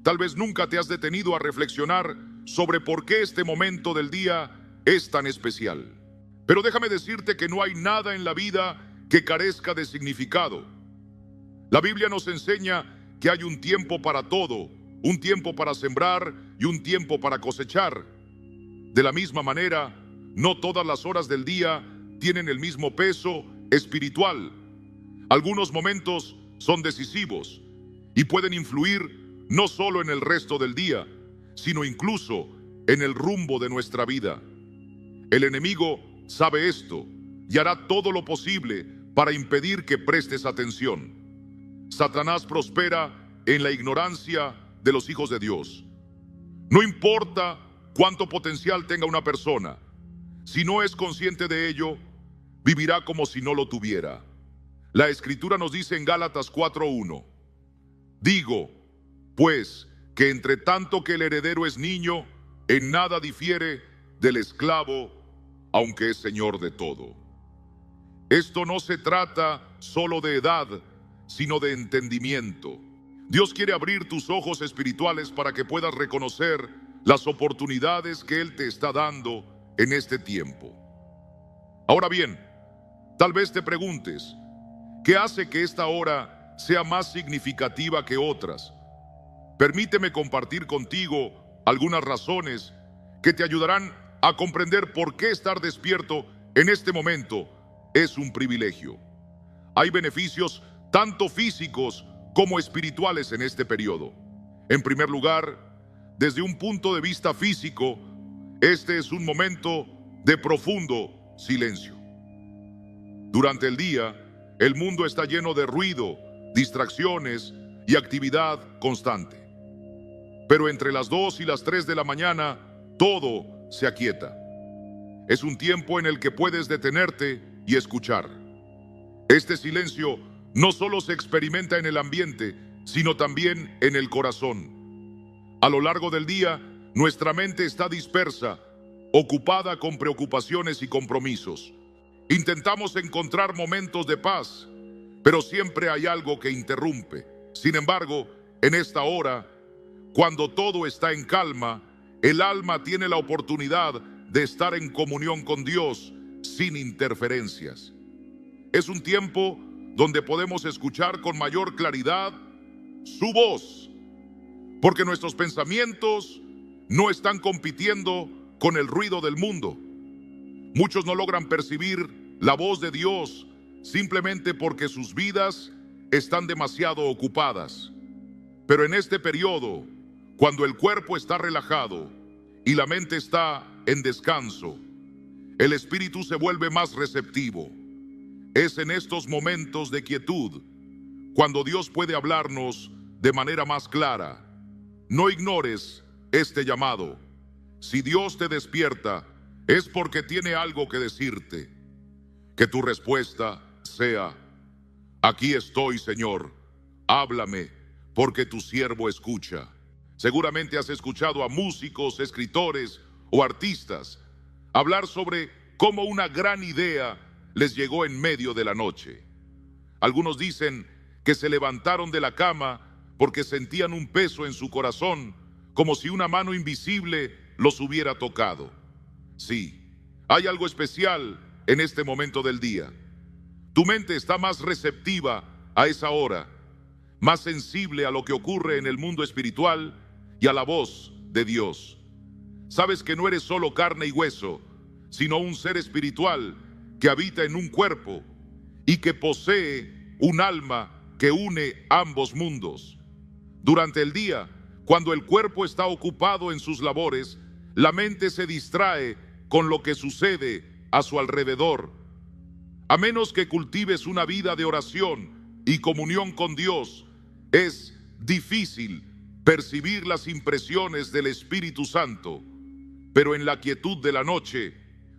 Tal vez nunca te has detenido a reflexionar sobre por qué este momento del día es tan especial. Pero déjame decirte que no hay nada en la vida que carezca de significado. La Biblia nos enseña que hay un tiempo para todo, un tiempo para sembrar y un tiempo para cosechar. De la misma manera, no todas las horas del día tienen el mismo peso espiritual. Algunos momentos son decisivos y pueden influir no solo en el resto del día, sino incluso en el rumbo de nuestra vida. El enemigo sabe esto y hará todo lo posible para impedir que prestes atención. Satanás prospera en la ignorancia de los hijos de Dios. No importa cuánto potencial tenga una persona, si no es consciente de ello, vivirá como si no lo tuviera. La Escritura nos dice en Gálatas 4:1, digo, pues, que entre tanto que el heredero es niño, en nada difiere del esclavo, aunque es señor de todo. Esto no se trata solo de edad, sino de entendimiento. Dios quiere abrir tus ojos espirituales para que puedas reconocer las oportunidades que Él te está dando en este tiempo. Ahora bien, tal vez te preguntes, ¿qué hace que esta hora sea más significativa que otras? Permíteme compartir contigo algunas razones que te ayudarán a comprender por qué estar despierto en este momento es un privilegio. Hay beneficios tanto físicos como espirituales en este periodo. En primer lugar, desde un punto de vista físico, este es un momento de profundo silencio. Durante el día, el mundo está lleno de ruido, distracciones y actividad constante. Pero entre las 2 y las 3 de la mañana, todo se aquieta. Es un tiempo en el que puedes detenerte y escuchar. Este silencio no solo se experimenta en el ambiente, sino también en el corazón. A lo largo del día, nuestra mente está dispersa, ocupada con preocupaciones y compromisos. Intentamos encontrar momentos de paz, pero siempre hay algo que interrumpe. Sin embargo, en esta hora, cuando todo está en calma, el alma tiene la oportunidad de estar en comunión con Dios sin interferencias. Es un tiempo donde podemos escuchar con mayor claridad su voz, porque nuestros pensamientos no están compitiendo con el ruido del mundo. Muchos no logran percibir la voz de Dios simplemente porque sus vidas están demasiado ocupadas. Pero en este periodo, cuando el cuerpo está relajado y la mente está en descanso, el espíritu se vuelve más receptivo. Es en estos momentos de quietud cuando Dios puede hablarnos de manera más clara. No ignores este llamado. Si Dios te despierta, es porque tiene algo que decirte. Que tu respuesta sea: aquí estoy, Señor, háblame, porque tu siervo escucha. Seguramente has escuchado a músicos, escritores o artistas hablar sobre cómo una gran idea les llegó en medio de la noche. Algunos dicen que se levantaron de la cama porque sentían un peso en su corazón, como si una mano invisible los hubiera tocado. Sí, hay algo especial en este momento del día. Tu mente está más receptiva a esa hora, más sensible a lo que ocurre en el mundo espiritual y a la voz de Dios. Sabes que no eres solo carne y hueso, sino un ser espiritual que habita en un cuerpo y que posee un alma que une ambos mundos. Durante el día, cuando el cuerpo está ocupado en sus labores, la mente se distrae con lo que sucede a su alrededor. A menos que cultives una vida de oración y comunión con Dios, es difícil percibir las impresiones del Espíritu Santo. Pero en la quietud de la noche,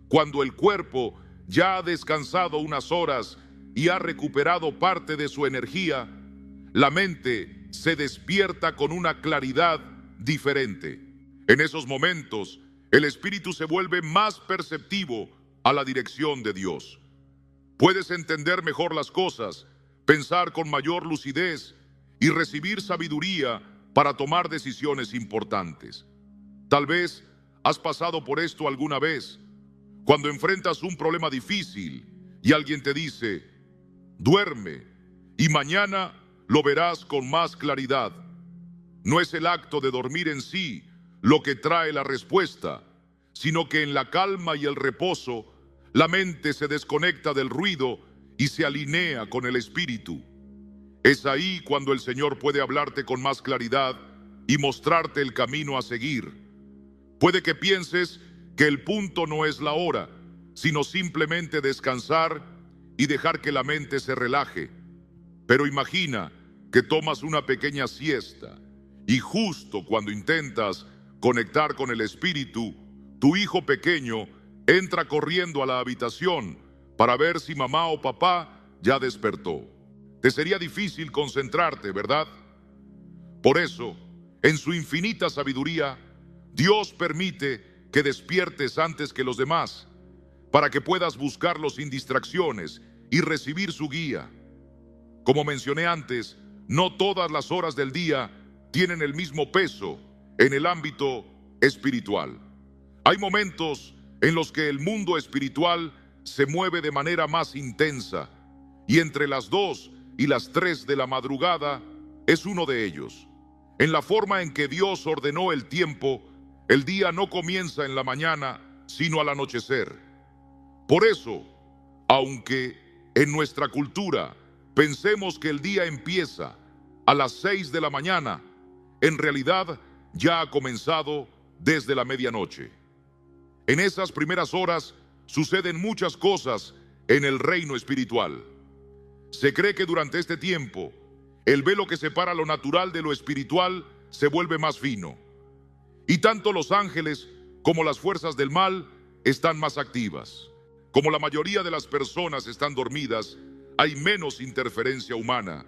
cuando el cuerpo ya ha descansado unas horas y ha recuperado parte de su energía, la mente se despierta con una claridad diferente. En esos momentos, el espíritu se vuelve más perceptivo a la dirección de Dios. Puedes entender mejor las cosas, pensar con mayor lucidez y recibir sabiduría para tomar decisiones importantes. Tal vez has pasado por esto alguna vez, cuando enfrentas un problema difícil y alguien te dice, duerme y mañana lo verás con más claridad. No es el acto de dormir en sí lo que trae la respuesta, sino que en la calma y el reposo, la mente se desconecta del ruido y se alinea con el espíritu. Es ahí cuando el Señor puede hablarte con más claridad y mostrarte el camino a seguir. Puede que pienses que el punto no es la hora, sino simplemente descansar y dejar que la mente se relaje. Pero imagina que tomas una pequeña siesta y justo cuando intentas conectar con el espíritu, tu hijo pequeño entra corriendo a la habitación para ver si mamá o papá ya despertó. Te sería difícil concentrarte, ¿verdad? Por eso, en su infinita sabiduría, Dios permite que despiertes antes que los demás, para que puedas buscarlo sin distracciones y recibir su guía. Como mencioné antes, no todas las horas del día tienen el mismo peso en el ámbito espiritual. Hay momentos en los que el mundo espiritual se mueve de manera más intensa, y entre las 2 y las 3 de la madrugada es uno de ellos. En la forma en que Dios ordenó el tiempo, el día no comienza en la mañana, sino al anochecer. Por eso, aunque en nuestra cultura pensemos que el día empieza a las 6 de la mañana, en realidad ya ha comenzado desde la medianoche. En esas primeras horas suceden muchas cosas en el reino espiritual. Se cree que durante este tiempo, el velo que separa lo natural de lo espiritual se vuelve más fino. Y tanto los ángeles como las fuerzas del mal están más activas. Como la mayoría de las personas están dormidas, hay menos interferencia humana.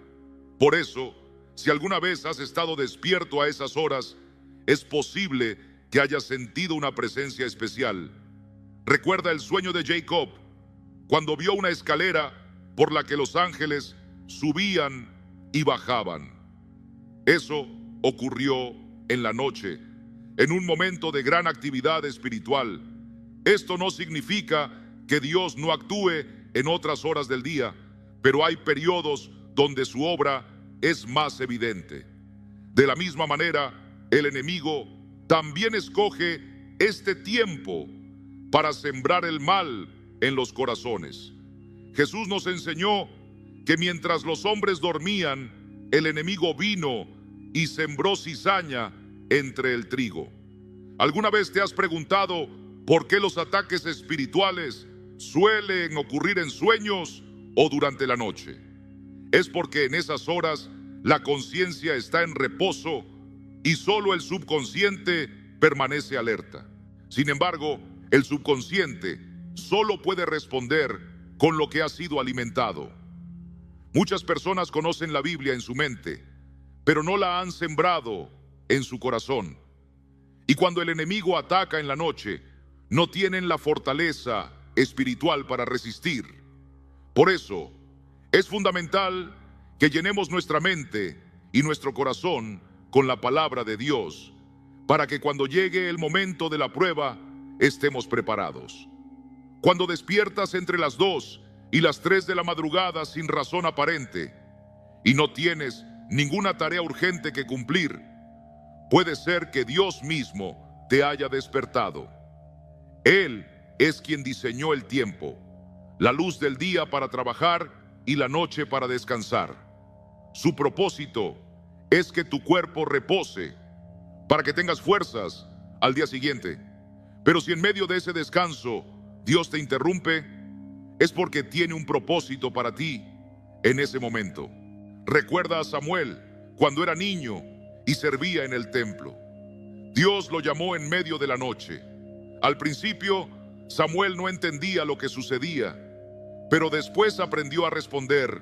Por eso, si alguna vez has estado despierto a esas horas, es posible que hayas sentido una presencia especial. Recuerda el sueño de Jacob, cuando vio una escalera por la que los ángeles subían y bajaban. Eso ocurrió en la noche, en un momento de gran actividad espiritual. Esto no significa que Dios no actúe en otras horas del día, pero hay periodos donde su obra es más evidente. De la misma manera, el enemigo también escoge este tiempo para sembrar el mal en los corazones. Jesús nos enseñó que mientras los hombres dormían, el enemigo vino y sembró cizaña entre el trigo. ¿Alguna vez te has preguntado por qué los ataques espirituales suelen ocurrir en sueños o durante la noche? Es porque en esas horas la conciencia está en reposo y solo el subconsciente permanece alerta. Sin embargo, el subconsciente solo puede responder con lo que ha sido alimentado. Muchas personas conocen la Biblia en su mente, pero no la han sembrado en su corazón. Y cuando el enemigo ataca en la noche, no tienen la fortaleza espiritual para resistir. Por eso, es fundamental que llenemos nuestra mente y nuestro corazón con la palabra de Dios, para que cuando llegue el momento de la prueba, estemos preparados. Cuando despiertas entre las 2 y las 3 de la madrugada sin razón aparente y no tienes ninguna tarea urgente que cumplir, puede ser que Dios mismo te haya despertado. Él es quien diseñó el tiempo, la luz del día para trabajar y la noche para descansar. Su propósito es que tu cuerpo repose para que tengas fuerzas al día siguiente. Pero si en medio de ese descanso Dios te interrumpe, es porque tiene un propósito para ti en ese momento. Recuerda a Samuel cuando era niño y servía en el templo. Dios lo llamó en medio de la noche. Al principio, Samuel no entendía lo que sucedía, pero después aprendió a responder: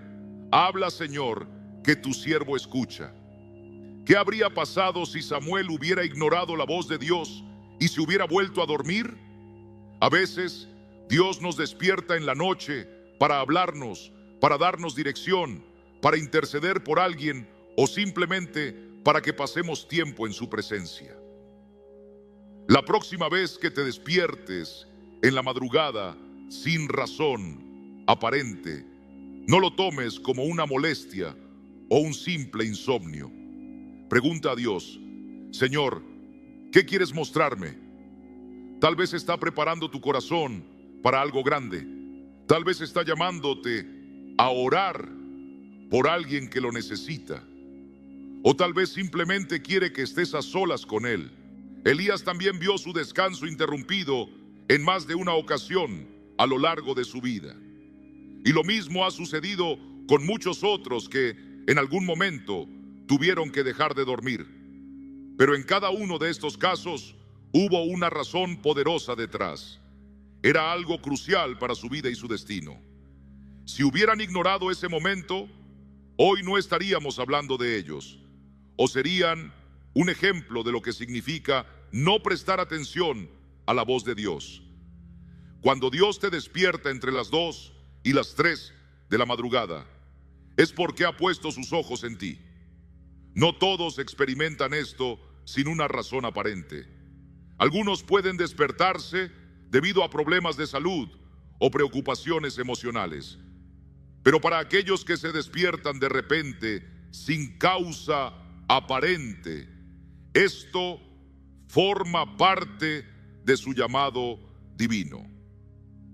habla, Señor, que tu siervo escucha. ¿Qué habría pasado si Samuel hubiera ignorado la voz de Dios y se hubiera vuelto a dormir? A veces, Dios nos despierta en la noche para hablarnos, para darnos dirección, para interceder por alguien o simplemente para que pasemos tiempo en su presencia. La próxima vez que te despiertes en la madrugada sin razón aparente, no lo tomes como una molestia o un simple insomnio. Pregunta a Dios: Señor, ¿qué quieres mostrarme? Tal vez está preparando tu corazón para algo grande. Tal vez está llamándote a orar por alguien que lo necesita. O tal vez simplemente quiere que estés a solas con él. Elías también vio su descanso interrumpido en más de una ocasión a lo largo de su vida. Y lo mismo ha sucedido con muchos otros que en algún momento tuvieron que dejar de dormir. Pero en cada uno de estos casos hubo una razón poderosa detrás. Era algo crucial para su vida y su destino. Si hubieran ignorado ese momento, hoy no estaríamos hablando de ellos, o serían un ejemplo de lo que significa no prestar atención a la voz de Dios. Cuando Dios te despierta entre las 2 y las 3 de la madrugada, es porque ha puesto sus ojos en ti. No todos experimentan esto sin una razón aparente. Algunos pueden despertarse debido a problemas de salud o preocupaciones emocionales. Pero para aquellos que se despiertan de repente sin causa aparente, esto forma parte de su llamado divino.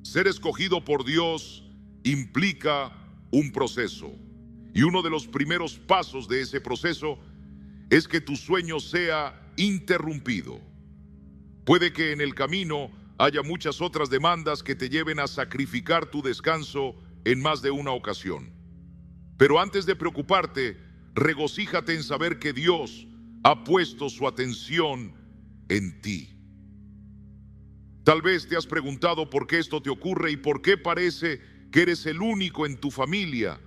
Ser escogido por Dios implica un proceso, y uno de los primeros pasos de ese proceso es que tu sueño sea interrumpido. Puede que en el camino haya muchas otras demandas que te lleven a sacrificar tu descanso en más de una ocasión. Pero antes de preocuparte, regocíjate en saber que Dios ha puesto su atención en ti. Tal vez te has preguntado por qué esto te ocurre y por qué parece que eres el único en tu familia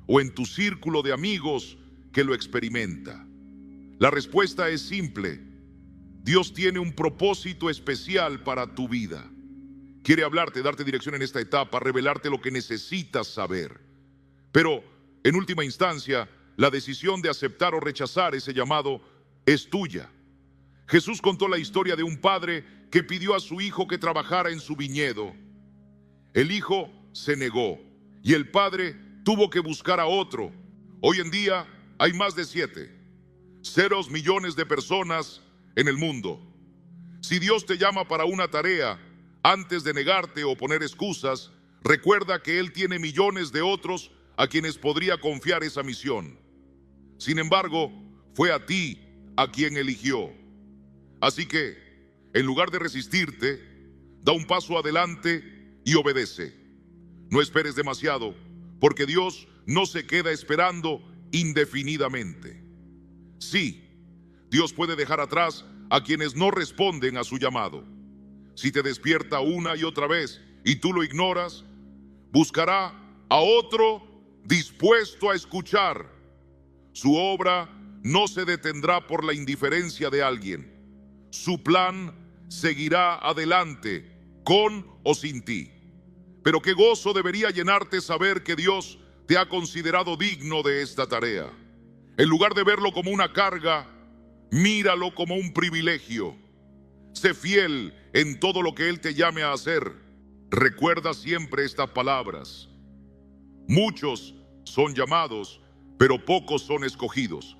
o en tu círculo de amigos que lo experimenta. La respuesta es simple. Dios tiene un propósito especial para tu vida. Quiere hablarte, darte dirección en esta etapa, revelarte lo que necesitas saber. Pero, en última instancia, la decisión de aceptar o rechazar ese llamado es tuya. Jesús contó la historia de un padre que pidió a su hijo que trabajara en su viñedo. El hijo se negó y el padre tuvo que buscar a otro. Hoy en día hay más de 7 millones de personas en el mundo. Si Dios te llama para una tarea, antes de negarte o poner excusas, recuerda que Él tiene millones de otros a quienes podría confiar esa misión. Sin embargo, fue a ti a quien eligió. Así que, en lugar de resistirte, da un paso adelante y obedece. No esperes demasiado, porque Dios no se queda esperando indefinidamente. Sí, Dios puede dejar atrás a quienes no responden a su llamado. Si te despierta una y otra vez y tú lo ignoras, buscará a otro dispuesto a escuchar. Su obra no se detendrá por la indiferencia de alguien. Su plan seguirá adelante, con o sin ti. Pero qué gozo debería llenarte saber que Dios te ha considerado digno de esta tarea. En lugar de verlo como una carga, míralo como un privilegio. Sé fiel en todo lo que Él te llame a hacer. Recuerda siempre estas palabras. Muchos son llamados, pero pocos son escogidos.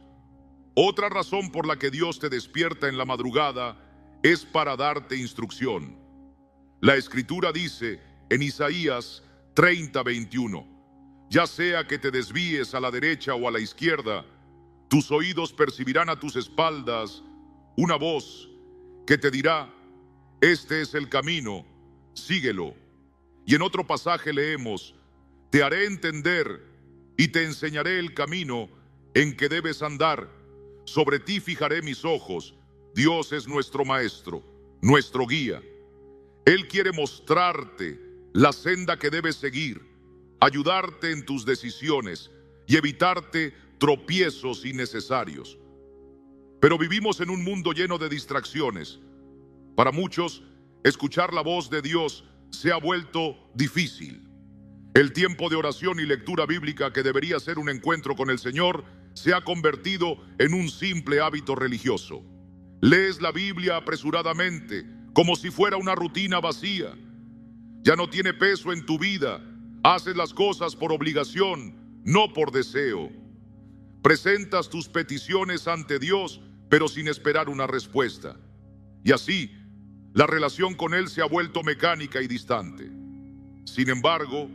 Otra razón por la que Dios te despierta en la madrugada es para darte instrucción. La Escritura dice en Isaías 30:21, ya sea que te desvíes a la derecha o a la izquierda, tus oídos percibirán a tus espaldas una voz que te dirá, este es el camino, síguelo. Y en otro pasaje leemos, te haré entender y te enseñaré el camino en que debes andar. Sobre ti fijaré mis ojos. Dios es nuestro maestro, nuestro guía. Él quiere mostrarte la senda que debes seguir, ayudarte en tus decisiones y evitarte tropiezos innecesarios. Pero vivimos en un mundo lleno de distracciones. Para muchos, escuchar la voz de Dios se ha vuelto difícil. El tiempo de oración y lectura bíblica, que debería ser un encuentro con el Señor, se ha convertido en un simple hábito religioso. Lees la Biblia apresuradamente, como si fuera una rutina vacía. Ya no tiene peso en tu vida. Haces las cosas por obligación, no por deseo. Presentas tus peticiones ante Dios, pero sin esperar una respuesta. Y así, la relación con Él se ha vuelto mecánica y distante. Sin embargo,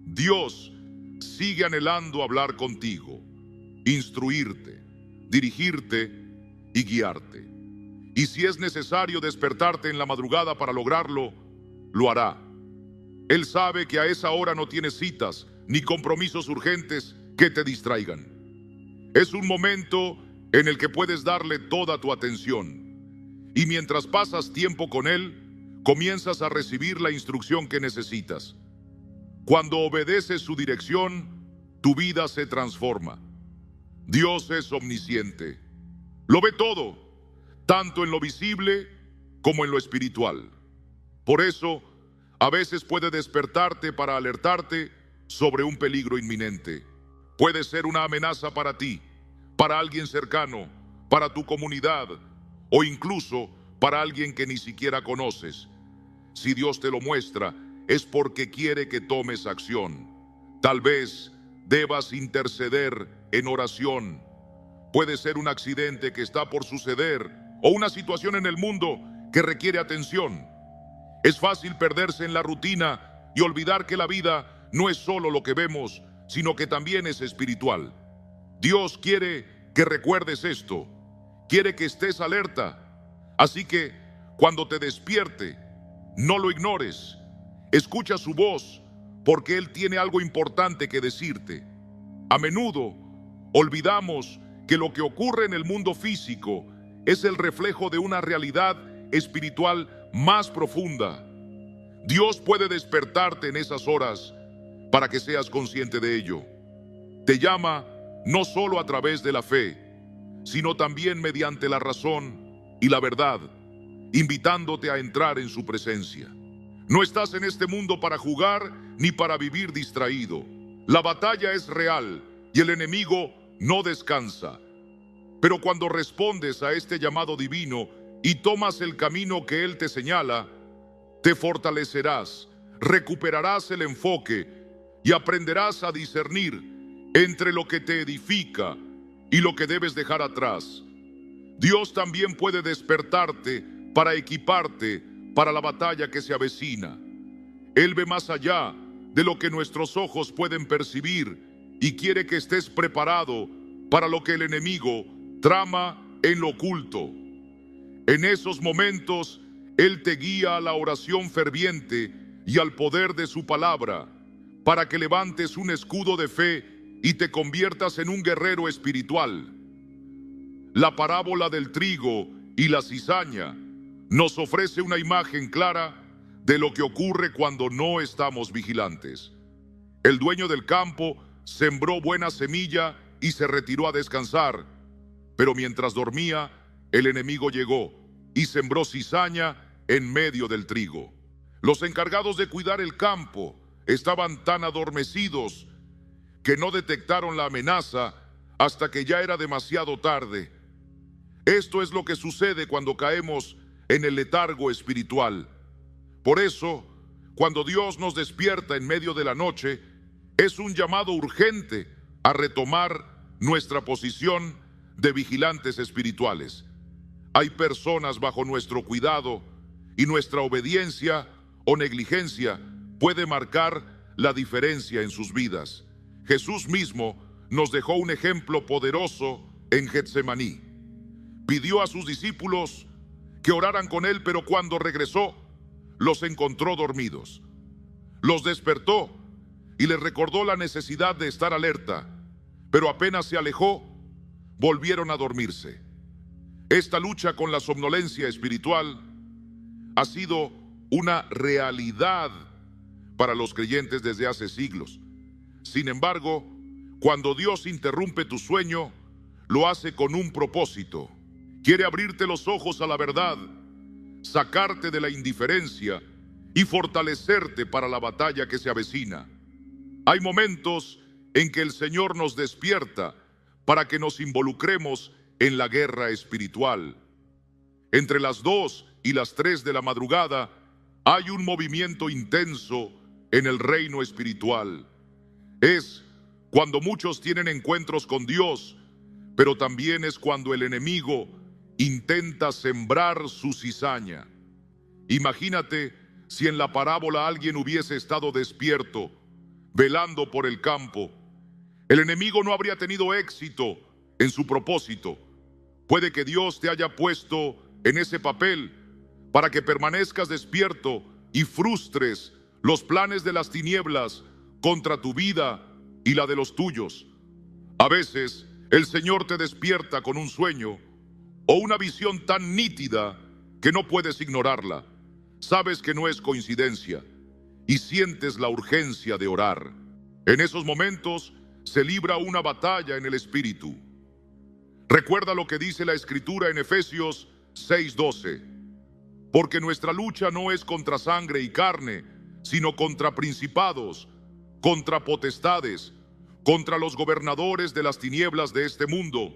Dios sigue anhelando hablar contigo, instruirte, dirigirte y guiarte. Y si es necesario despertarte en la madrugada para lograrlo, lo hará. Él sabe que a esa hora no tienes citas ni compromisos urgentes que te distraigan. Es un momento en el que puedes darle toda tu atención. Y mientras pasas tiempo con Él, comienzas a recibir la instrucción que necesitas. Cuando obedeces su dirección, tu vida se transforma. Dios es omnisciente. Lo ve todo, tanto en lo visible como en lo espiritual. Por eso, a veces puede despertarte para alertarte sobre un peligro inminente. Puede ser una amenaza para ti, para alguien cercano, para tu comunidad o incluso para alguien que ni siquiera conoces. Si Dios te lo muestra, es porque quiere que tomes acción. Tal vez debas interceder en oración. Puede ser un accidente que está por suceder o una situación en el mundo que requiere atención. Es fácil perderse en la rutina y olvidar que la vida no es solo lo que vemos, sino que también es espiritual. Dios quiere que recuerdes esto. Quiere que estés alerta. Así que, cuando te despierte, no lo ignores. Escucha su voz, porque Él tiene algo importante que decirte. A menudo, olvidamos que lo que ocurre en el mundo físico es el reflejo de una realidad espiritual más profunda. Dios puede despertarte en esas horas para que seas consciente de ello. Te llama no solo a través de la fe, sino también mediante la razón y la verdad, invitándote a entrar en su presencia. No estás en este mundo para jugar ni para vivir distraído. La batalla es real y el enemigo no descansa. Pero cuando respondes a este llamado divino y tomas el camino que Él te señala, te fortalecerás, recuperarás el enfoque y aprenderás a discernir entre lo que te edifica y lo que debes dejar atrás. Dios también puede despertarte para equiparte para la batalla que se avecina. Él ve más allá de lo que nuestros ojos pueden percibir y quiere que estés preparado para lo que el enemigo trama en lo oculto. En esos momentos, Él te guía a la oración ferviente y al poder de su palabra, para que levantes un escudo de fe y te conviertas en un guerrero espiritual. La parábola del trigo y la cizaña nos ofrece una imagen clara de lo que ocurre cuando no estamos vigilantes. El dueño del campo sembró buena semilla y se retiró a descansar, pero mientras dormía, el enemigo llegó y sembró cizaña en medio del trigo. Los encargados de cuidar el campo estaban tan adormecidos que no detectaron la amenaza hasta que ya era demasiado tarde. Esto es lo que sucede cuando caemos en el letargo espiritual. Por eso, cuando Dios nos despierta en medio de la noche, es un llamado urgente a retomar nuestra posición de vigilantes espirituales. Hay personas bajo nuestro cuidado y nuestra obediencia o negligencia puede marcar la diferencia en sus vidas. Jesús mismo nos dejó un ejemplo poderoso en Getsemaní. Pidió a sus discípulos que oraran con Él, pero cuando regresó, los encontró dormidos. Los despertó y les recordó la necesidad de estar alerta, pero apenas se alejó, volvieron a dormirse. Esta lucha con la somnolencia espiritual ha sido una realidad para los creyentes desde hace siglos. Sin embargo, cuando Dios interrumpe tu sueño, lo hace con un propósito. Quiere abrirte los ojos a la verdad, sacarte de la indiferencia y fortalecerte para la batalla que se avecina. Hay momentos en que el Señor nos despierta para que nos involucremos en la guerra espiritual. Entre las 2 y las 3 de la madrugada hay un movimiento intenso en el reino espiritual. Es cuando muchos tienen encuentros con Dios, pero también es cuando el enemigo intenta sembrar su cizaña. Imagínate si en la parábola alguien hubiese estado despierto, velando por el campo. El enemigo no habría tenido éxito en su propósito. Puede que Dios te haya puesto en ese papel para que permanezcas despierto y frustres los planes de las tinieblas contra tu vida y la de los tuyos. A veces el Señor te despierta con un sueño o una visión tan nítida que no puedes ignorarla. Sabes que no es coincidencia y sientes la urgencia de orar. En esos momentos se libra una batalla en el espíritu. Recuerda lo que dice la Escritura en Efesios 6:12. Porque nuestra lucha no es contra sangre y carne, sino contra principados, contra potestades, contra los gobernadores de las tinieblas de este mundo,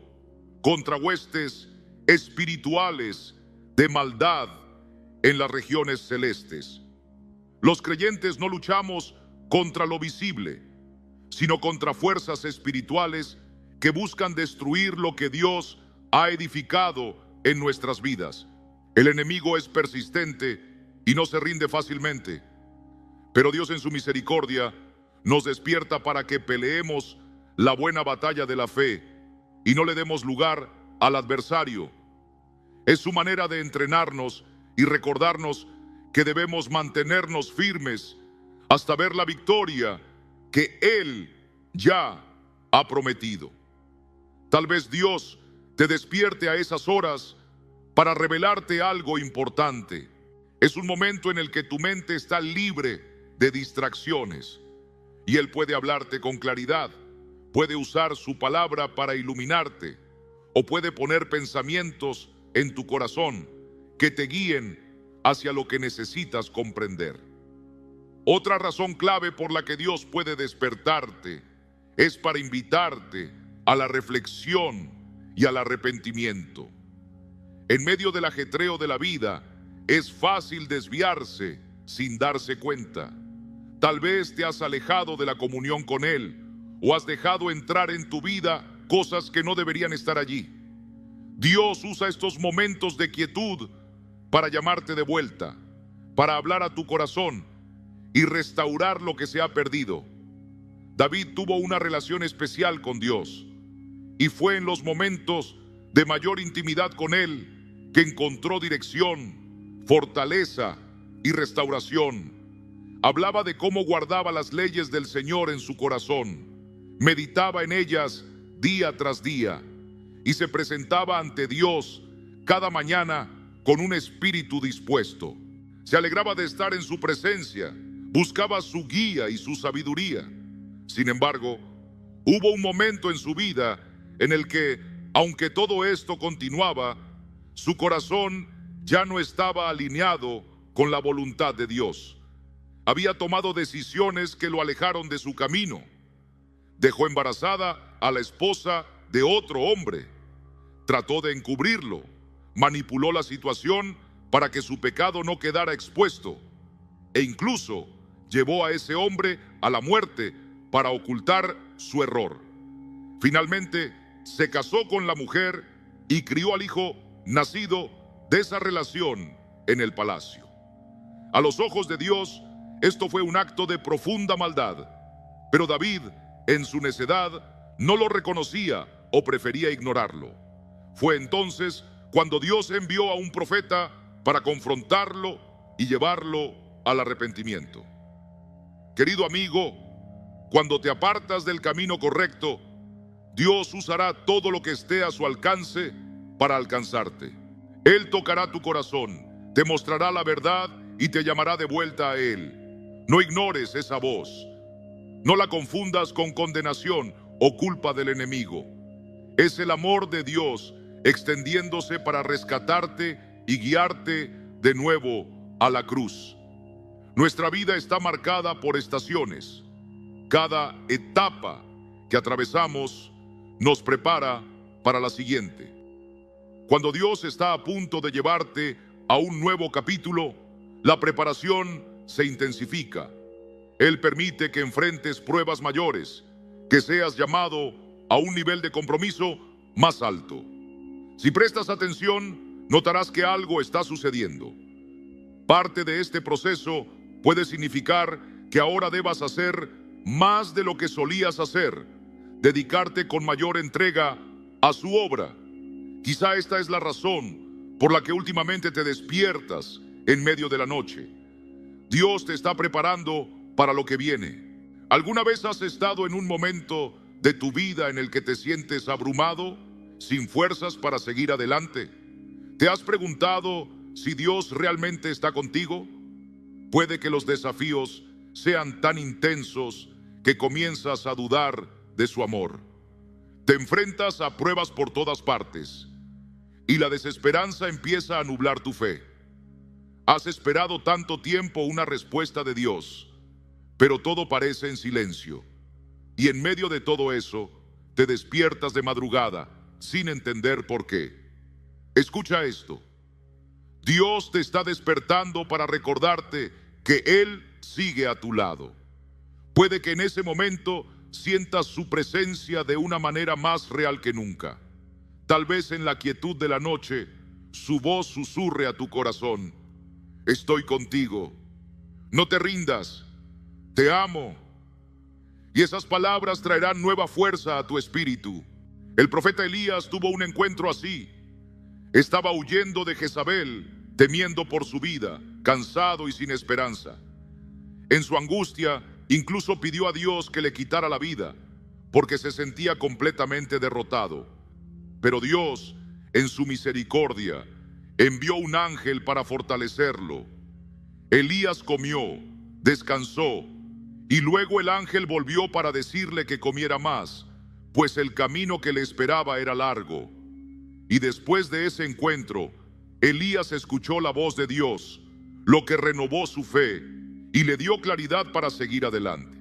contra huestes espirituales de maldad en las regiones celestes. Los creyentes no luchamos contra lo visible, sino contra fuerzas espirituales que buscan destruir lo que Dios ha edificado en nuestras vidas. El enemigo es persistente y no se rinde fácilmente, pero Dios en su misericordia nos despierta para que peleemos la buena batalla de la fe y no le demos lugar al adversario. Es su manera de entrenarnos y recordarnos que debemos mantenernos firmes hasta ver la victoria que Él ya ha prometido. Tal vez Dios te despierte a esas horas para revelarte algo importante. Es un momento en el que tu mente está libre de distracciones y Él puede hablarte con claridad, puede usar su palabra para iluminarte o puede poner pensamientos en tu corazón que te guíen hacia lo que necesitas comprender. Otra razón clave por la que Dios puede despertarte es para invitarte a la reflexión y al arrepentimiento. En medio del ajetreo de la vida, es fácil desviarse sin darse cuenta. Tal vez te has alejado de la comunión con Él o has dejado entrar en tu vida cosas que no deberían estar allí. Dios usa estos momentos de quietud para llamarte de vuelta, para hablar a tu corazón y restaurar lo que se ha perdido. David tuvo una relación especial con Dios y fue en los momentos de mayor intimidad con Él que encontró dirección, fortaleza y restauración. Hablaba de cómo guardaba las leyes del Señor en su corazón, meditaba en ellas día tras día y se presentaba ante Dios cada mañana con un espíritu dispuesto. Se alegraba de estar en su presencia, buscaba su guía y su sabiduría. Sin embargo, hubo un momento en su vida en el que, aunque todo esto continuaba, su corazón ya no estaba alineado con la voluntad de Dios. Había tomado decisiones que lo alejaron de su camino. Dejó embarazada a la esposa de otro hombre. Trató de encubrirlo. Manipuló la situación para que su pecado no quedara expuesto. E incluso llevó a ese hombre a la muerte para ocultar su error. Finalmente, se casó con la mujer y crió al hijo nacido de esa relación en el palacio. A los ojos de Dios, esto fue un acto de profunda maldad, pero David, en su necedad, no lo reconocía o prefería ignorarlo. Fue entonces cuando Dios envió a un profeta para confrontarlo y llevarlo al arrepentimiento. Querido amigo, cuando te apartas del camino correcto, Dios usará todo lo que esté a su alcance para alcanzarte. Él tocará tu corazón, te mostrará la verdad y te llamará de vuelta a Él. No ignores esa voz. No la confundas con condenación o culpa del enemigo. Es el amor de Dios extendiéndose para rescatarte y guiarte de nuevo a la cruz. Nuestra vida está marcada por estaciones. Cada etapa que atravesamos nos prepara para la siguiente. Cuando Dios está a punto de llevarte a un nuevo capítulo, la preparación se intensifica. Él permite que enfrentes pruebas mayores, que seas llamado a un nivel de compromiso más alto. Si prestas atención, notarás que algo está sucediendo. Parte de este proceso puede significar que ahora debas hacer más de lo que solías hacer, dedicarte con mayor entrega a su obra. Quizá esta es la razón por la que últimamente te despiertas en medio de la noche. Dios te está preparando para lo que viene. ¿Alguna vez has estado en un momento de tu vida en el que te sientes abrumado, sin fuerzas para seguir adelante? ¿Te has preguntado si Dios realmente está contigo? Puede que los desafíos sean tan intensos que comienzas a dudar de su amor. Te enfrentas a pruebas por todas partes y la desesperanza empieza a nublar tu fe. Has esperado tanto tiempo una respuesta de Dios, pero todo parece en silencio. Y en medio de todo eso, te despiertas de madrugada sin entender por qué. Escucha esto. Dios te está despertando para recordarte que Él sigue a tu lado. Puede que en ese momento sientas su presencia de una manera más real que nunca. Tal vez en la quietud de la noche, su voz susurre a tu corazón: estoy contigo, no te rindas, te amo. Y esas palabras traerán nueva fuerza a tu espíritu. El profeta Elías tuvo un encuentro así. Estaba huyendo de Jezabel, temiendo por su vida, cansado y sin esperanza. En su angustia, incluso pidió a Dios que le quitara la vida, porque se sentía completamente derrotado. Pero Dios, en su misericordia, envió un ángel para fortalecerlo. Elías comió, descansó, y luego el ángel volvió para decirle que comiera más, pues el camino que le esperaba era largo. Y después de ese encuentro, Elías escuchó la voz de Dios, lo que renovó su fe y le dio claridad para seguir adelante.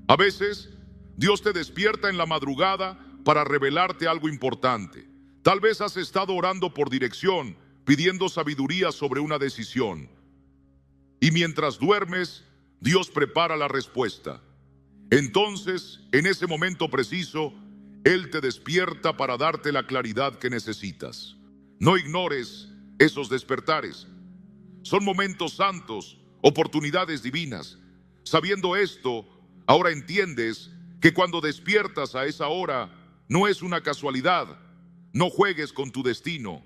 A veces, Dios te despierta en la madrugada para revelarte algo importante. Tal vez has estado orando por dirección, pidiendo sabiduría sobre una decisión. Y mientras duermes, Dios prepara la respuesta. Entonces, en ese momento preciso, Él te despierta para darte la claridad que necesitas. No ignores esos despertares. Son momentos santos, oportunidades divinas. Sabiendo esto, ahora entiendes que cuando despiertas a esa hora, no es una casualidad. No juegues con tu destino.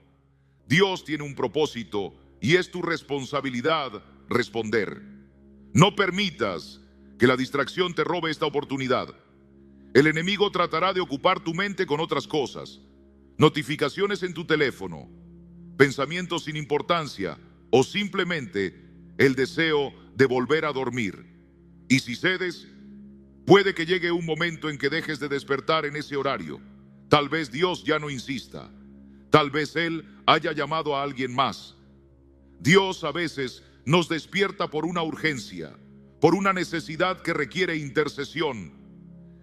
Dios tiene un propósito y es tu responsabilidad responder. No permitas que la distracción te robe esta oportunidad. El enemigo tratará de ocupar tu mente con otras cosas, notificaciones en tu teléfono, pensamientos sin importancia o simplemente el deseo de volver a dormir. Y si cedes, puede que llegue un momento en que dejes de despertar en ese horario. Tal vez Dios ya no insista. Tal vez Él haya llamado a alguien más. Dios a veces nos despierta por una urgencia, por una necesidad que requiere intercesión.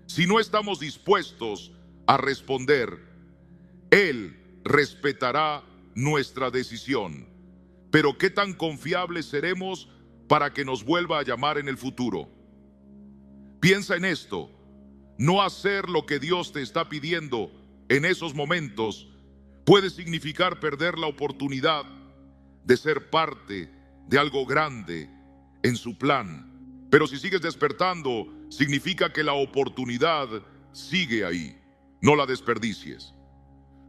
Si no estamos dispuestos a responder, Él respetará nuestra decisión. Pero ¿qué tan confiables seremos para que nos vuelva a llamar en el futuro? Piensa en esto. No hacer lo que Dios te está pidiendo en esos momentos puede significar perder la oportunidad de ser parte de algo grande en su plan. Pero si sigues despertando, significa que la oportunidad sigue ahí. No la desperdicies.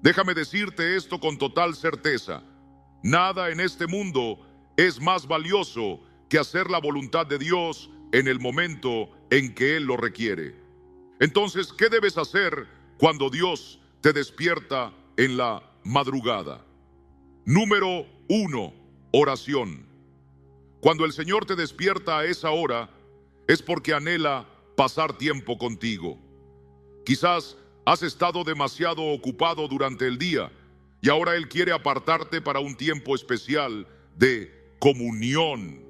Déjame decirte esto con total certeza. Nada en este mundo es más valioso que hacer la voluntad de Dios en el momento en que Él lo requiere. Entonces, ¿qué debes hacer cuando Dios te despierta en la madrugada? Número 1, oración. Cuando el Señor te despierta a esa hora, es porque anhela pasar tiempo contigo. Quizás has estado demasiado ocupado durante el día y ahora Él quiere apartarte para un tiempo especial de comunión.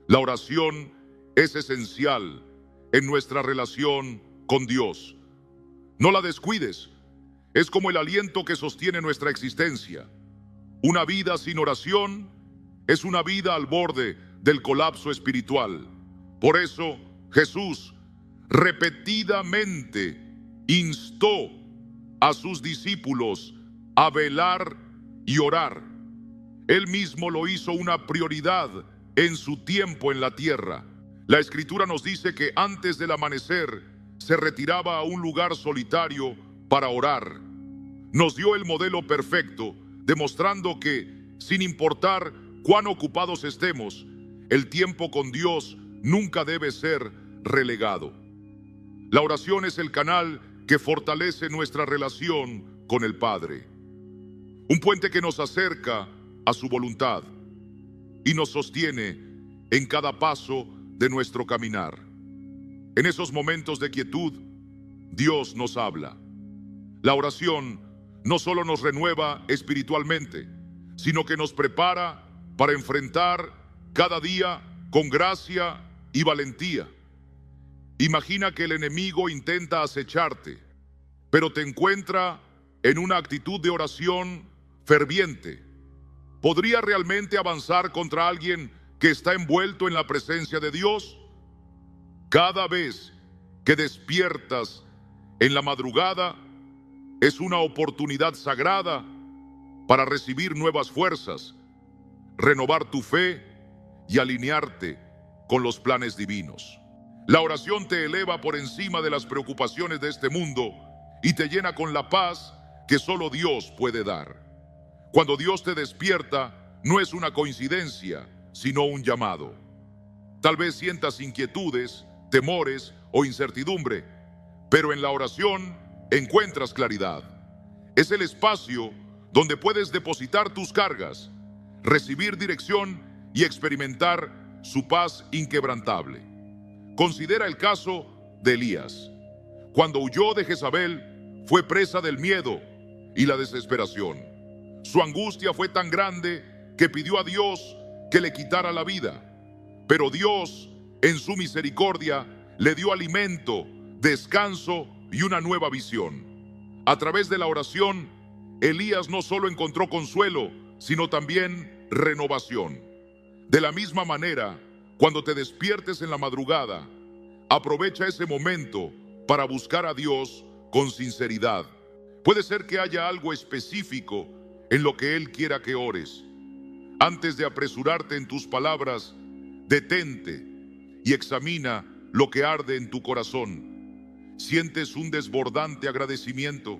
La oración es esencial en nuestra relación con Dios. No la descuides. Es como el aliento que sostiene nuestra existencia. Una vida sin oración es una vida al borde del colapso espiritual. Por eso, Jesús repetidamente instó a sus discípulos a velar y orar. Él mismo lo hizo una prioridad en su tiempo en la tierra. La Escritura nos dice que antes del amanecer se retiraba a un lugar solitario para orar. Nos dio el modelo perfecto, demostrando que, sin importar cuán ocupados estemos, el tiempo con Dios nunca debe ser relegado. La oración es el canal que fortalece nuestra relación con el Padre. Un puente que nos acerca a su voluntad y nos sostiene en cada paso de nuestro caminar. En esos momentos de quietud, Dios nos habla. La oración no solo nos renueva espiritualmente, sino que nos prepara para enfrentar cada día con gracia y valentía. Imagina que el enemigo intenta acecharte, pero te encuentra en una actitud de oración ferviente. ¿Podría realmente avanzar contra alguien que está envuelto en la presencia de Dios? Cada vez que despiertas en la madrugada, es una oportunidad sagrada para recibir nuevas fuerzas, renovar tu fe y alinearte con los planes divinos. La oración te eleva por encima de las preocupaciones de este mundo y te llena con la paz que solo Dios puede dar. Cuando Dios te despierta, no es una coincidencia, sino un llamado. Tal vez sientas inquietudes, temores o incertidumbre, pero en la oración encuentras claridad. Es el espacio donde puedes depositar tus cargas, recibir dirección y experimentar su paz inquebrantable. Considera el caso de Elías. Cuando huyó de Jezabel, fue presa del miedo y la desesperación. Su angustia fue tan grande que pidió a Dios que le quitara la vida. Pero Dios, en su misericordia, le dio alimento, descanso y una nueva visión. A través de la oración, Elías no solo encontró consuelo, sino también renovación. De la misma manera, cuando te despiertes en la madrugada, aprovecha ese momento para buscar a Dios con sinceridad. Puede ser que haya algo específico en lo que Él quiera que ores. Antes de apresurarte en tus palabras, detente y examina lo que arde en tu corazón. ¿Sientes un desbordante agradecimiento?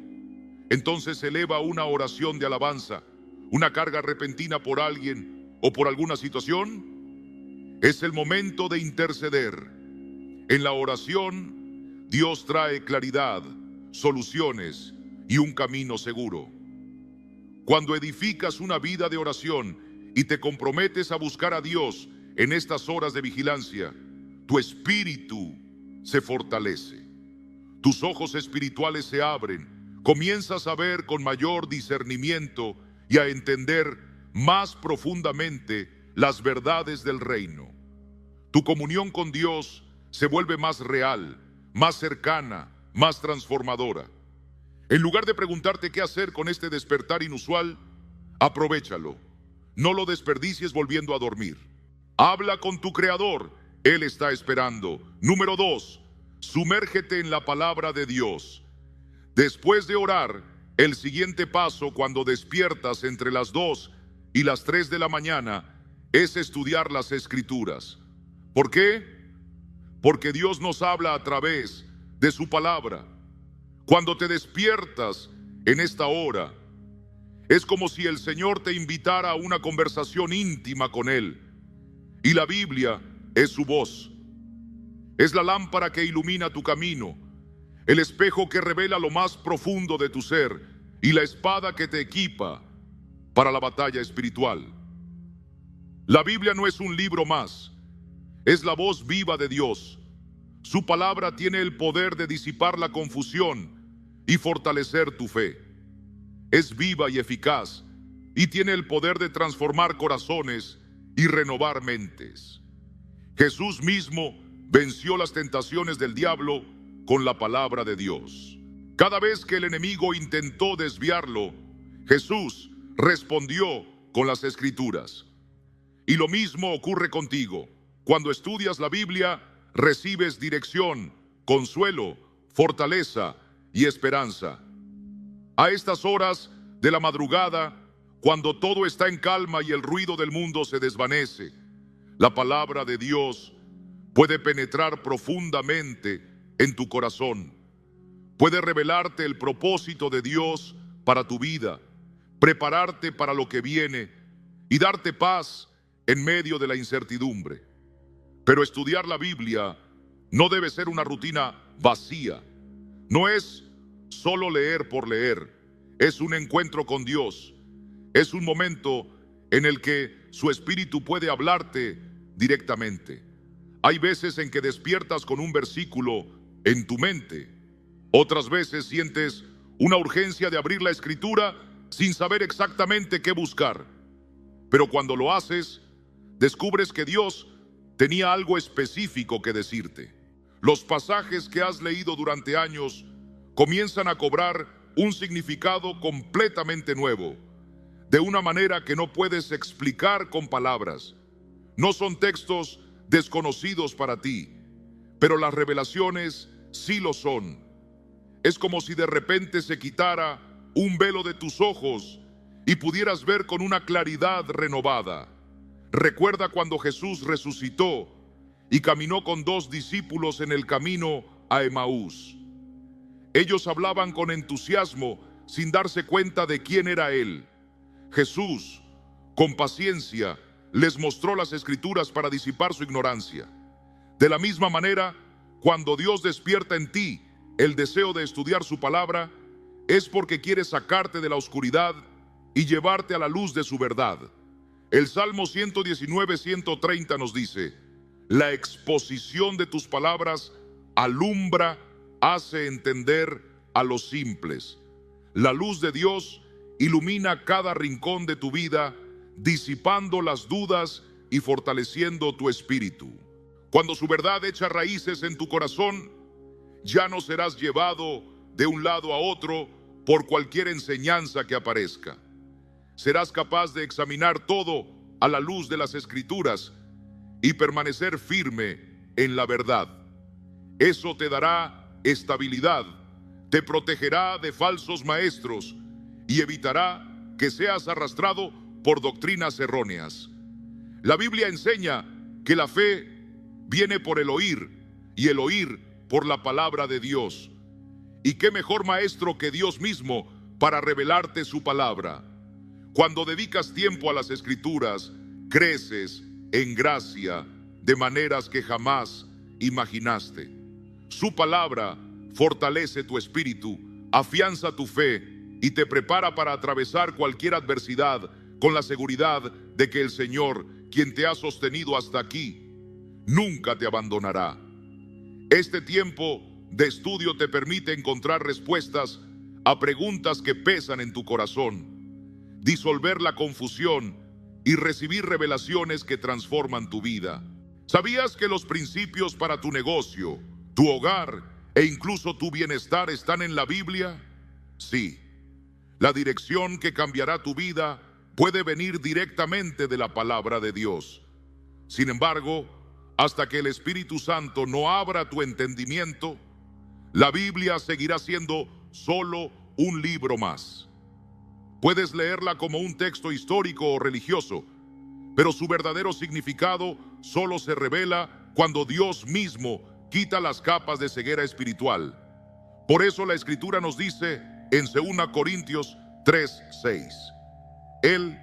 Entonces eleva una oración de alabanza, una carga repentina por alguien o por alguna situación. Es el momento de interceder. En la oración, Dios trae claridad, soluciones y un camino seguro. Cuando edificas una vida de oración y te comprometes a buscar a Dios en estas horas de vigilancia, tu espíritu se fortalece. Tus ojos espirituales se abren, comienzas a ver con mayor discernimiento y a entender más profundamente las verdades del reino. Tu comunión con Dios se vuelve más real, más cercana, más transformadora. En lugar de preguntarte qué hacer con este despertar inusual, aprovéchalo. No lo desperdicies volviendo a dormir. Habla con tu Creador, Él está esperando. Número 2, sumérgete en la palabra de Dios. Después de orar, el siguiente paso cuando despiertas entre las 2 y las 3 de la mañana es estudiar las Escrituras. ¿Por qué? Porque Dios nos habla a través de su palabra. Cuando te despiertas en esta hora, es como si el Señor te invitara a una conversación íntima con Él. Y la Biblia es su voz. Es la lámpara que ilumina tu camino, el espejo que revela lo más profundo de tu ser y la espada que te equipa para la batalla espiritual. La Biblia no es un libro más, es la voz viva de Dios. Su palabra tiene el poder de disipar la confusión y fortalecer tu fe. Es viva y eficaz y tiene el poder de transformar corazones y renovar mentes. Jesús mismo venció las tentaciones del diablo con la palabra de Dios. Cada vez que el enemigo intentó desviarlo, Jesús respondió con las Escrituras. Y lo mismo ocurre contigo. Cuando estudias la Biblia, recibes dirección, consuelo, fortaleza y esperanza. A estas horas de la madrugada, cuando todo está en calma y el ruido del mundo se desvanece, la palabra de Dios puede penetrar profundamente en tu corazón. Puede revelarte el propósito de Dios para tu vida, prepararte para lo que viene y darte paz en medio de la incertidumbre. Pero estudiar la Biblia no debe ser una rutina vacía. No es solo leer por leer. Es un encuentro con Dios. Es un momento en el que su Espíritu puede hablarte directamente. Hay veces en que despiertas con un versículo en tu mente. Otras veces sientes una urgencia de abrir la Escritura sin saber exactamente qué buscar. Pero cuando lo haces, descubres que Dios tenía algo específico que decirte. Los pasajes que has leído durante años comienzan a cobrar un significado completamente nuevo, de una manera que no puedes explicar con palabras. No son textos desconocidos para ti, pero las revelaciones sí lo son. Es como si de repente se quitara un velo de tus ojos y pudieras ver con una claridad renovada. Recuerda cuando Jesús resucitó y caminó con 2 discípulos en el camino a Emaús. Ellos hablaban con entusiasmo sin darse cuenta de quién era Él. Jesús, con paciencia, les mostró las Escrituras para disipar su ignorancia. De la misma manera, cuando Dios despierta en ti el deseo de estudiar su palabra, es porque quiere sacarte de la oscuridad y llevarte a la luz de su verdad. El Salmo 119:130 nos dice: la exposición de tus palabras alumbra, hace entender a los simples. La luz de Dios ilumina cada rincón de tu vida, disipando las dudas y fortaleciendo tu espíritu. Cuando su verdad echa raíces en tu corazón, ya no serás llevado de un lado a otro por cualquier enseñanza que aparezca. Serás capaz de examinar todo a la luz de las Escrituras y permanecer firme en la verdad. Eso te dará estabilidad, te protegerá de falsos maestros y evitará que seas arrastrado por doctrinas erróneas. La Biblia enseña que la fe viene por el oír y el oír por la palabra de Dios. ¿Y qué mejor maestro que Dios mismo para revelarte su palabra? Cuando dedicas tiempo a las Escrituras, creces en gracia de maneras que jamás imaginaste. Su palabra fortalece tu espíritu, afianza tu fe y te prepara para atravesar cualquier adversidad con la seguridad de que el Señor, quien te ha sostenido hasta aquí, nunca te abandonará. Este tiempo de estudio te permite encontrar respuestas a preguntas que pesan en tu corazón, disolver la confusión y recibir revelaciones que transforman tu vida. ¿Sabías que los principios para tu negocio, tu hogar e incluso tu bienestar están en la Biblia? Sí. La dirección que cambiará tu vida puede venir directamente de la palabra de Dios. Sin embargo, hasta que el Espíritu Santo no abra tu entendimiento, la Biblia seguirá siendo solo un libro más. Puedes leerla como un texto histórico o religioso, pero su verdadero significado solo se revela cuando Dios mismo quita las capas de ceguera espiritual. Por eso la Escritura nos dice en 2 Corintios 3:6, Él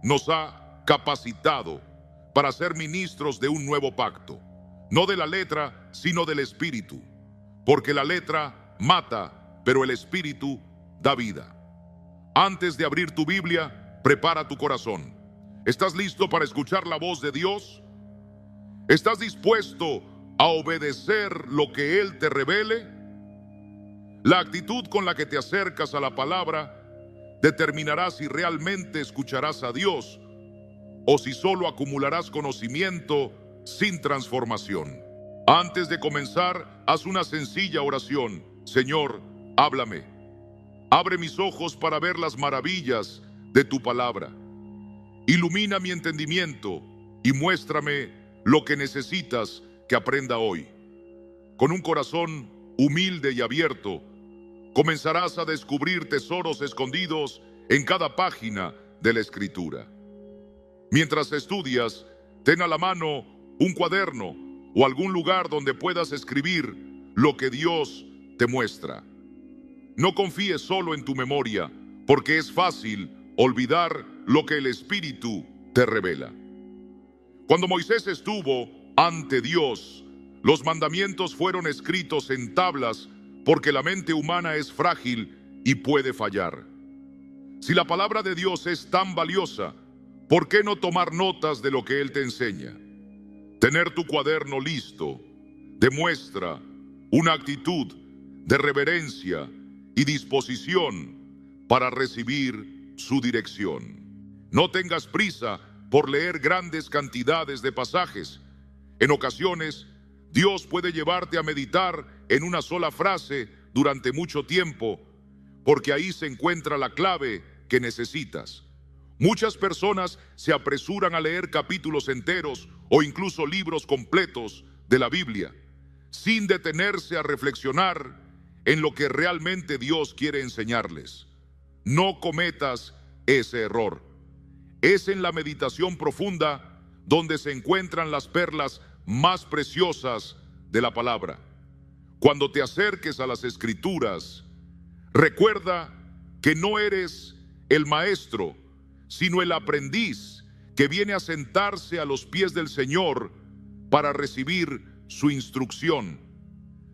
nos ha capacitado para ser ministros de un nuevo pacto, no de la letra, sino del Espíritu, porque la letra mata, pero el Espíritu da vida. Antes de abrir tu Biblia, prepara tu corazón. ¿Estás listo para escuchar la voz de Dios? ¿Estás dispuesto a obedecer lo que Él te revele? La actitud con la que te acercas a la palabra determinará si realmente escucharás a Dios o si solo acumularás conocimiento sin transformación. Antes de comenzar, haz una sencilla oración. Señor, Háblame, abre mis ojos para ver las maravillas de tu palabra. Ilumina mi entendimiento y muéstrame lo que necesitas que aprenda hoy. Con un corazón humilde y abierto, comenzarás a descubrir tesoros escondidos en cada página de la Escritura. Mientras estudias, ten a la mano un cuaderno o algún lugar donde puedas escribir lo que Dios te muestra. No confíes solo en tu memoria, porque es fácil olvidar lo que el Espíritu te revela. Cuando Moisés estuvo ante Dios, los mandamientos fueron escritos en tablas porque la mente humana es frágil y puede fallar. Si la palabra de Dios es tan valiosa, ¿por qué no tomar notas de lo que Él te enseña? Tener tu cuaderno listo demuestra una actitud de reverencia y disposición para recibir su dirección. No tengas prisa por leer grandes cantidades de pasajes. En ocasiones, Dios puede llevarte a meditar en una sola frase durante mucho tiempo, porque ahí se encuentra la clave que necesitas. Muchas personas se apresuran a leer capítulos enteros o incluso libros completos de la Biblia, sin detenerse a reflexionar en lo que realmente Dios quiere enseñarles. No cometas ese error. Es en la meditación profunda donde se encuentran las perlas más preciosas de la palabra. Cuando te acerques a las Escrituras, recuerda que no eres el maestro, sino el aprendiz que viene a sentarse a los pies del Señor para recibir su instrucción.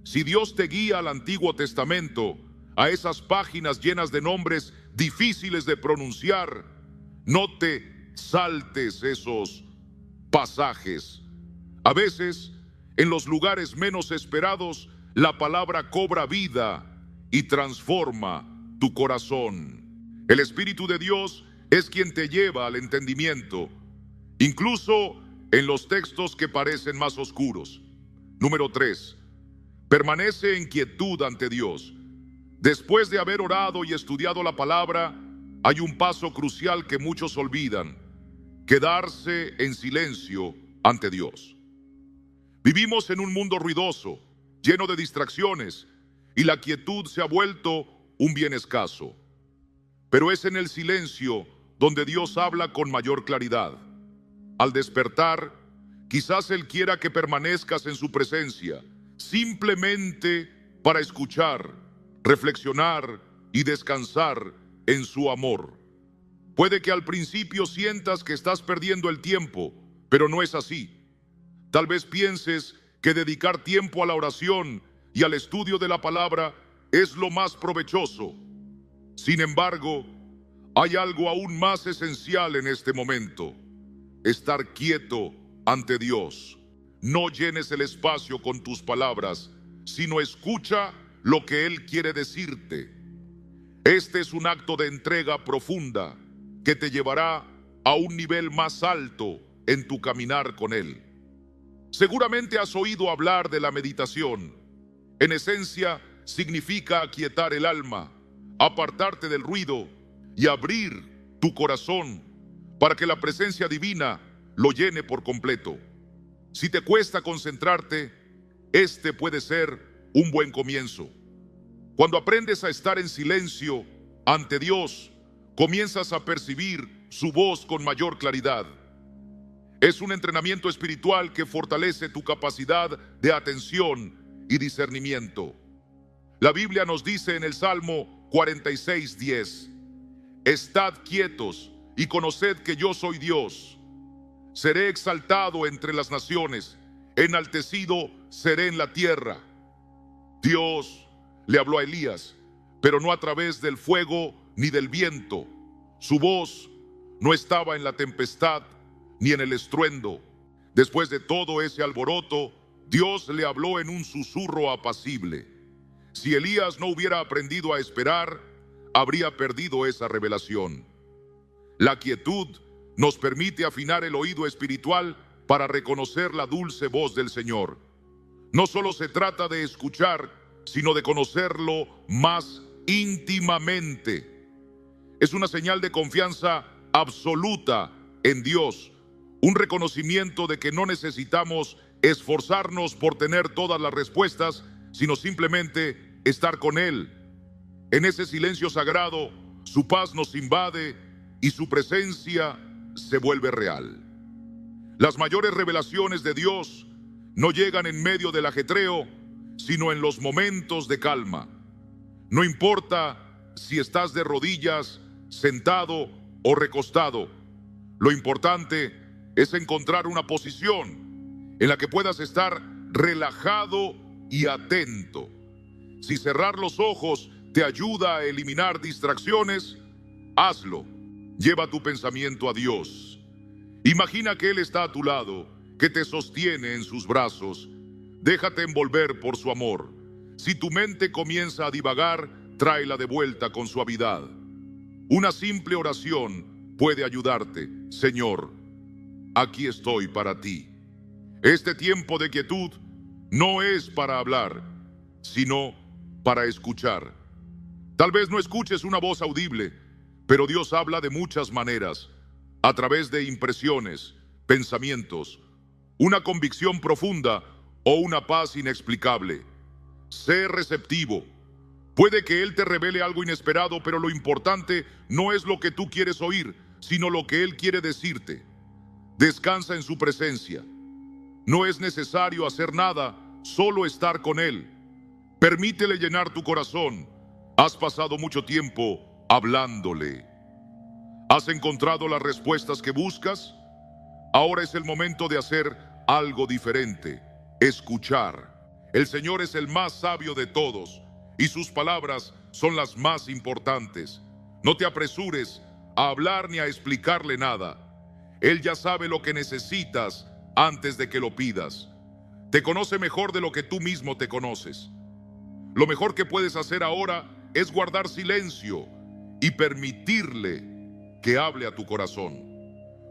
Si Dios te guía al Antiguo Testamento, a esas páginas llenas de nombres difíciles de pronunciar, no te saltes esos pasajes. A veces, en los lugares menos esperados, la palabra cobra vida y transforma tu corazón. El Espíritu de Dios es quien te lleva al entendimiento, incluso en los textos que parecen más oscuros. Número 3. Permanece en quietud ante Dios. Después de haber orado y estudiado la palabra, hay un paso crucial que muchos olvidan: quedarse en silencio ante Dios. Vivimos en un mundo ruidoso, lleno de distracciones, y la quietud se ha vuelto un bien escaso. Pero es en el silencio donde Dios habla con mayor claridad. Al despertar, quizás Él quiera que permanezcas en su presencia, simplemente para escuchar, reflexionar y descansar en su amor. Puede que al principio sientas que estás perdiendo el tiempo, pero no es así. Tal vez pienses que dedicar tiempo a la oración y al estudio de la palabra es lo más provechoso. Sin embargo, hay algo aún más esencial en este momento: estar quieto ante Dios. No llenes el espacio con tus palabras, sino escucha lo que Él quiere decirte. Este es un acto de entrega profunda que te llevará a un nivel más alto en tu caminar con Él. Seguramente has oído hablar de la meditación. En esencia, significa aquietar el alma, apartarte del ruido y abrir tu corazón para que la presencia divina lo llene por completo. Si te cuesta concentrarte, este puede ser un buen comienzo. Cuando aprendes a estar en silencio ante Dios, comienzas a percibir su voz con mayor claridad. Es un entrenamiento espiritual que fortalece tu capacidad de atención y discernimiento. La Biblia nos dice en el Salmo 46:10: Estad quietos y conoced que yo soy Dios. Seré exaltado entre las naciones, enaltecido seré en la tierra. Dios le habló a Elías, pero no a través del fuego ni del viento. Su voz no estaba en la tempestad ni en el estruendo. Después de todo ese alboroto, Dios le habló en un susurro apacible. Si Elías no hubiera aprendido a esperar, habría perdido esa revelación. La quietud nos permite afinar el oído espiritual para reconocer la dulce voz del Señor. No solo se trata de escuchar, sino de conocerlo más íntimamente. Es una señal de confianza absoluta en Dios, un reconocimiento de que no necesitamos esforzarnos por tener todas las respuestas, sino simplemente estar con Él. En ese silencio sagrado, su paz nos invade y su presencia se vuelve real. Las mayores revelaciones de Dios no llegan en medio del ajetreo, sino en los momentos de calma. No importa si estás de rodillas, sentado o recostado. Lo importante es encontrar una posición en la que puedas estar relajado y atento. Si cerrar los ojos te ayuda a eliminar distracciones, hazlo. Lleva tu pensamiento a Dios. Imagina que Él está a tu lado, que te sostiene en sus brazos. Déjate envolver por su amor. Si tu mente comienza a divagar, tráela de vuelta con suavidad. Una simple oración puede ayudarte. Señor, aquí estoy para ti. Este tiempo de quietud no es para hablar, sino para escuchar. Tal vez no escuches una voz audible, pero Dios habla de muchas maneras, a través de impresiones, pensamientos, una convicción profunda o una paz inexplicable. Sé receptivo. Puede que Él te revele algo inesperado, pero lo importante no es lo que tú quieres oír, sino lo que Él quiere decirte. Descansa en su presencia. No es necesario hacer nada, solo estar con Él. Permítele llenar tu corazón. Has pasado mucho tiempo hablándole. ¿Has encontrado las respuestas que buscas? Ahora es el momento de hacer algo diferente. Escuchar. El Señor es el más sabio de todos y sus palabras son las más importantes. No te apresures a hablar ni a explicarle nada. Él ya sabe lo que necesitas antes de que lo pidas. Te conoce mejor de lo que tú mismo te conoces. Lo mejor que puedes hacer ahora es guardar silencio y permitirle que hable a tu corazón.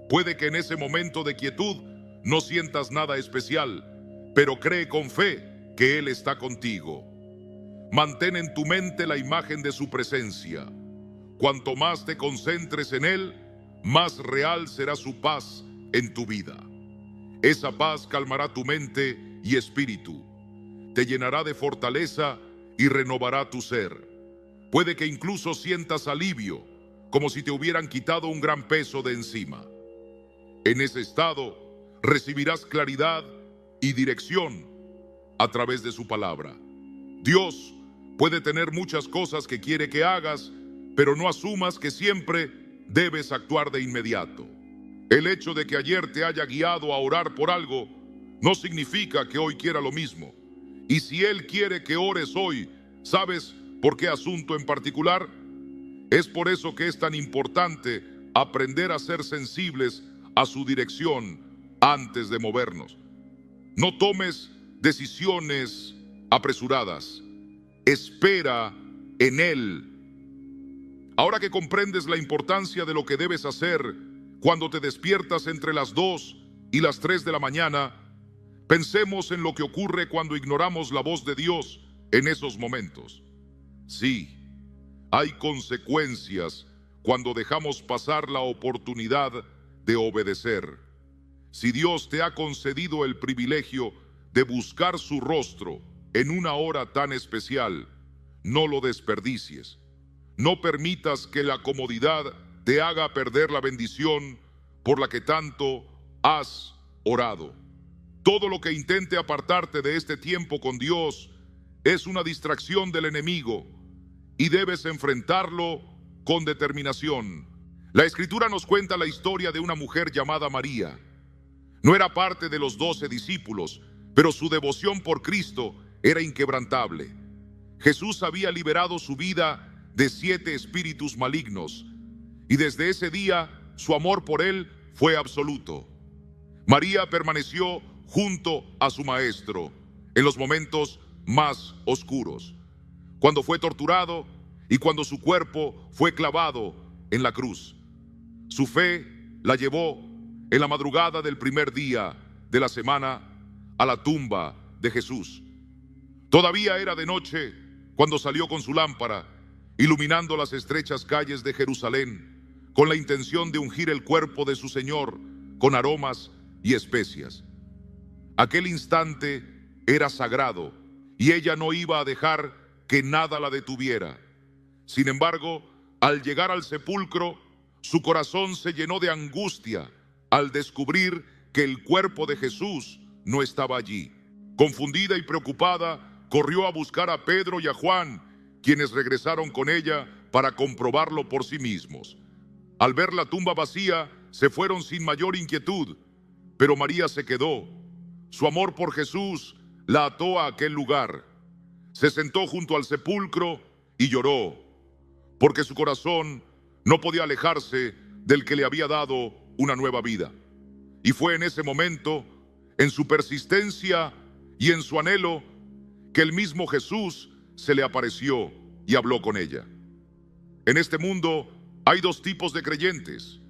Puede que en ese momento de quietud no sientas nada especial, pero cree con fe que Él está contigo. Mantén en tu mente la imagen de su presencia. Cuanto más te concentres en Él, más real será su paz en tu vida. Esa paz calmará tu mente y espíritu, te llenará de fortaleza y renovará tu ser. Puede que incluso sientas alivio, como si te hubieran quitado un gran peso de encima. En ese estado, recibirás claridad y dirección a través de su palabra. Dios puede tener muchas cosas que quiere que hagas, pero no asumas que siempre debes actuar de inmediato. El hecho de que ayer te haya guiado a orar por algo no significa que hoy quiera lo mismo. Y si Él quiere que ores hoy, ¿sabes por qué asunto en particular? Es por eso que es tan importante aprender a ser sensibles a su dirección antes de movernos. No tomes decisiones apresuradas. Espera en Él. Ahora que comprendes la importancia de lo que debes hacer cuando te despiertas entre las 2 y las 3 de la mañana, pensemos en lo que ocurre cuando ignoramos la voz de Dios en esos momentos. Sí, hay consecuencias cuando dejamos pasar la oportunidad de obedecer. Si Dios te ha concedido el privilegio de buscar su rostro en una hora tan especial, no lo desperdicies. No permitas que la comodidad te haga perder la bendición por la que tanto has orado. Todo lo que intente apartarte de este tiempo con Dios es una distracción del enemigo y debes enfrentarlo con determinación. La Escritura nos cuenta la historia de una mujer llamada María. No era parte de los 12 discípulos, pero su devoción por Cristo era inquebrantable. Jesús había liberado su vida de 7 espíritus malignos, y desde ese día su amor por Él fue absoluto. María permaneció junto a su Maestro en los momentos más oscuros, cuando fue torturado y cuando su cuerpo fue clavado en la cruz. Su fe la llevó en la madrugada del primer día de la semana a la tumba de Jesús. Todavía era de noche cuando salió con su lámpara, iluminando las estrechas calles de Jerusalén, con la intención de ungir el cuerpo de su Señor con aromas y especias. Aquel instante era sagrado y ella no iba a dejar que nada la detuviera. Sin embargo, al llegar al sepulcro, su corazón se llenó de angustia al descubrir que el cuerpo de Jesús no estaba allí. Confundida y preocupada, corrió a buscar a Pedro y a Juan, quienes regresaron con ella para comprobarlo por sí mismos. Al ver la tumba vacía, se fueron sin mayor inquietud, pero María se quedó. Su amor por Jesús la ató a aquel lugar. Se sentó junto al sepulcro y lloró, porque su corazón no podía alejarse del que le había dado una nueva vida. Y fue en ese momento, en su persistencia y en su anhelo, que el mismo Jesús se le apareció y habló con ella. En este mundo hay dos tipos de creyentes.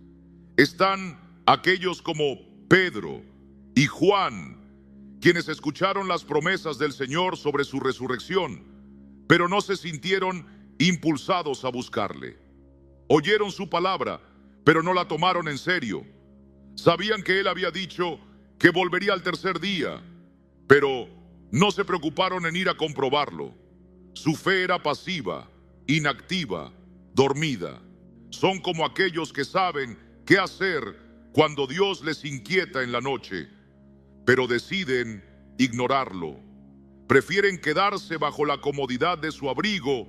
Están aquellos como Pedro y Juan, quienes escucharon las promesas del Señor sobre su resurrección, pero no se sintieron impulsados a buscarle. Oyeron su palabra, pero no la tomaron en serio. Sabían que Él había dicho que volvería al tercer día, pero no se preocuparon en ir a comprobarlo. Su fe era pasiva, inactiva, dormida. Son como aquellos que saben qué hacer cuando Dios les inquieta en la noche, pero deciden ignorarlo. Prefieren quedarse bajo la comodidad de su abrigo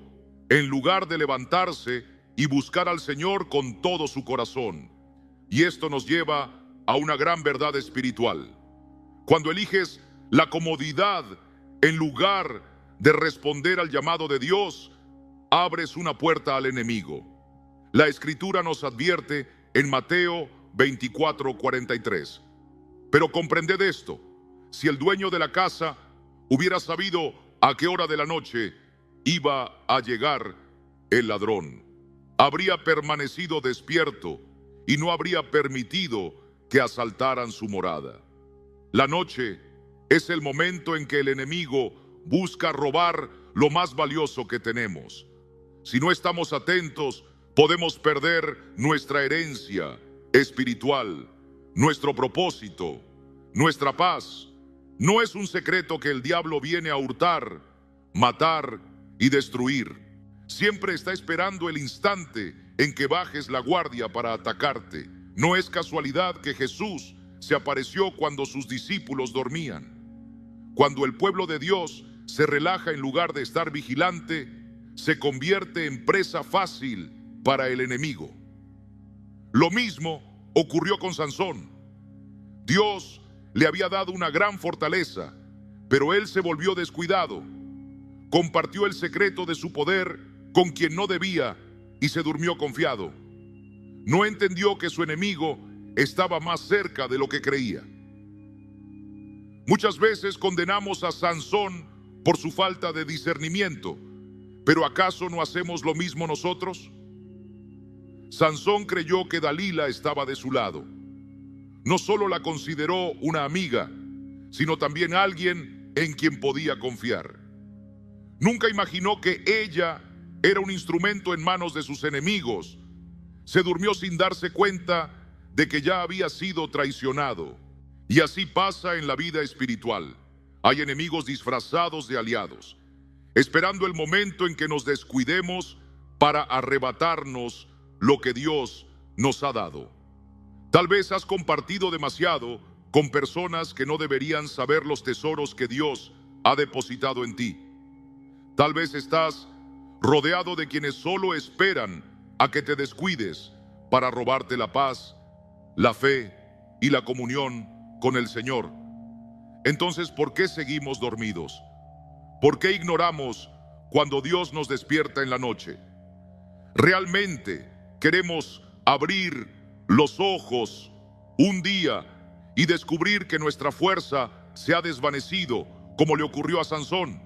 en lugar de levantarse y buscar al Señor con todo su corazón. Y esto nos lleva a una gran verdad espiritual. Cuando eliges la comodidad en lugar de responder al llamado de Dios, abres una puerta al enemigo. La Escritura nos advierte en Mateo 24:43. Pero comprended esto: si el dueño de la casa hubiera sabido a qué hora de la noche iba a llegar el ladrón, habría permanecido despierto y no habría permitido que asaltaran su morada. La noche es el momento en que el enemigo busca robar lo más valioso que tenemos. Si no estamos atentos, podemos perder nuestra herencia espiritual, nuestro propósito, nuestra paz. No es un secreto que el diablo viene a hurtar, matar y destruir. Siempre está esperando el instante en que bajes la guardia para atacarte. No es casualidad que Jesús se apareció cuando sus discípulos dormían. Cuando el pueblo de Dios se relaja en lugar de estar vigilante, se convierte en presa fácil para el enemigo. Lo mismo ocurrió con Sansón. Dios le había dado una gran fortaleza, pero él se volvió descuidado. Compartió el secreto de su poder con quien no debía y se durmió confiado. No entendió que su enemigo estaba más cerca de lo que creía. Muchas veces condenamos a Sansón por su falta de discernimiento, pero ¿acaso no hacemos lo mismo nosotros? Sansón creyó que Dalila estaba de su lado. No solo la consideró una amiga, sino también alguien en quien podía confiar. Nunca imaginó que ella era un instrumento en manos de sus enemigos. Se durmió sin darse cuenta de que ya había sido traicionado. Y así pasa en la vida espiritual. Hay enemigos disfrazados de aliados, esperando el momento en que nos descuidemos para arrebatarnos lo que Dios nos ha dado. Tal vez has compartido demasiado con personas que no deberían saber los tesoros que Dios ha depositado en ti. Tal vez estás rodeado de quienes solo esperan a que te descuides para robarte la paz, la fe y la comunión con el Señor. Entonces, ¿por qué seguimos dormidos? ¿Por qué ignoramos cuando Dios nos despierta en la noche? ¿Realmente queremos abrir los ojos un día y descubrir que nuestra fuerza se ha desvanecido, como le ocurrió a Sansón?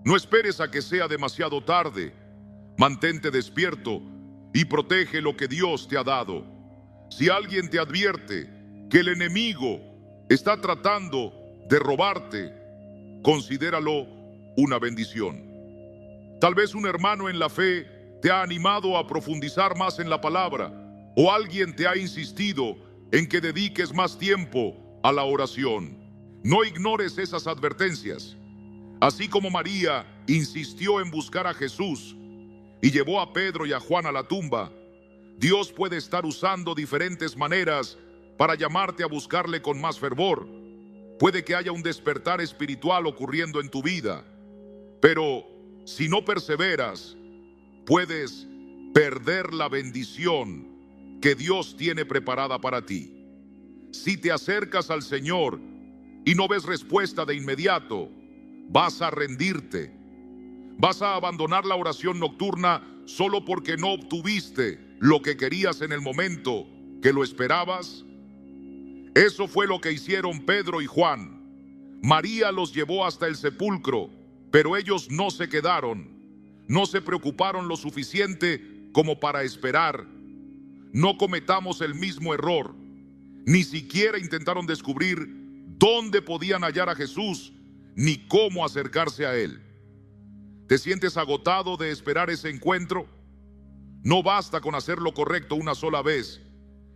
No esperes a que sea demasiado tarde. Mantente despierto y protege lo que Dios te ha dado. Si alguien te advierte que el enemigo está tratando de robarte, considéralo una bendición. Tal vez un hermano en la fe te ha animado a profundizar más en la palabra, o alguien te ha insistido en que dediques más tiempo a la oración. No ignores esas advertencias. Así como María insistió en buscar a Jesús y llevó a Pedro y a Juan a la tumba, Dios puede estar usando diferentes maneras para llamarte a buscarle con más fervor. Puede que haya un despertar espiritual ocurriendo en tu vida, pero si no perseveras, puedes perder la bendición que Dios tiene preparada para ti. Si te acercas al Señor y no ves respuesta de inmediato, vas a rendirte. Vas a abandonar la oración nocturna solo porque no obtuviste lo que querías en el momento que lo esperabas. Eso fue lo que hicieron Pedro y Juan. María los llevó hasta el sepulcro, pero ellos no se quedaron. No se preocuparon lo suficiente como para esperar. No cometamos el mismo error. Ni siquiera intentaron descubrir dónde podían hallar a Jesús, ni cómo acercarse a Él. ¿Te sientes agotado de esperar ese encuentro? No basta con hacer lo correcto una sola vez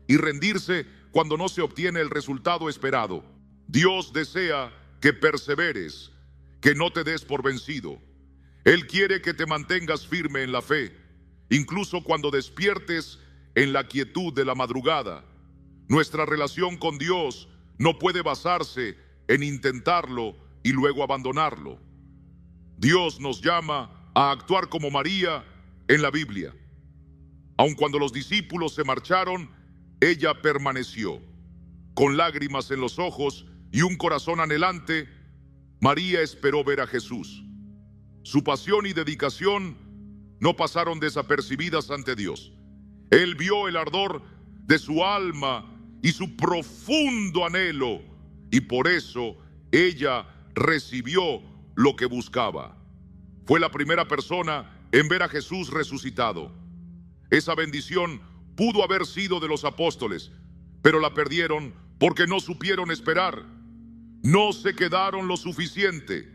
y rendirse cuando no se obtiene el resultado esperado. Dios desea que perseveres, que no te des por vencido. Él quiere que te mantengas firme en la fe, incluso cuando despiertes en la quietud de la madrugada. Nuestra relación con Dios no puede basarse en intentarlo y luego abandonarlo. Dios nos llama a actuar como María en la Biblia. Aun cuando los discípulos se marcharon, ella permaneció. Con lágrimas en los ojos y un corazón anhelante, María esperó ver a Jesús. Su pasión y dedicación no pasaron desapercibidas ante Dios. Él vio el ardor de su alma y su profundo anhelo, y por eso ella recibió lo que buscaba. Fue la primera persona en ver a Jesús resucitado. Esa bendición pudo haber sido de los apóstoles, pero la perdieron porque no supieron esperar. No se quedaron lo suficiente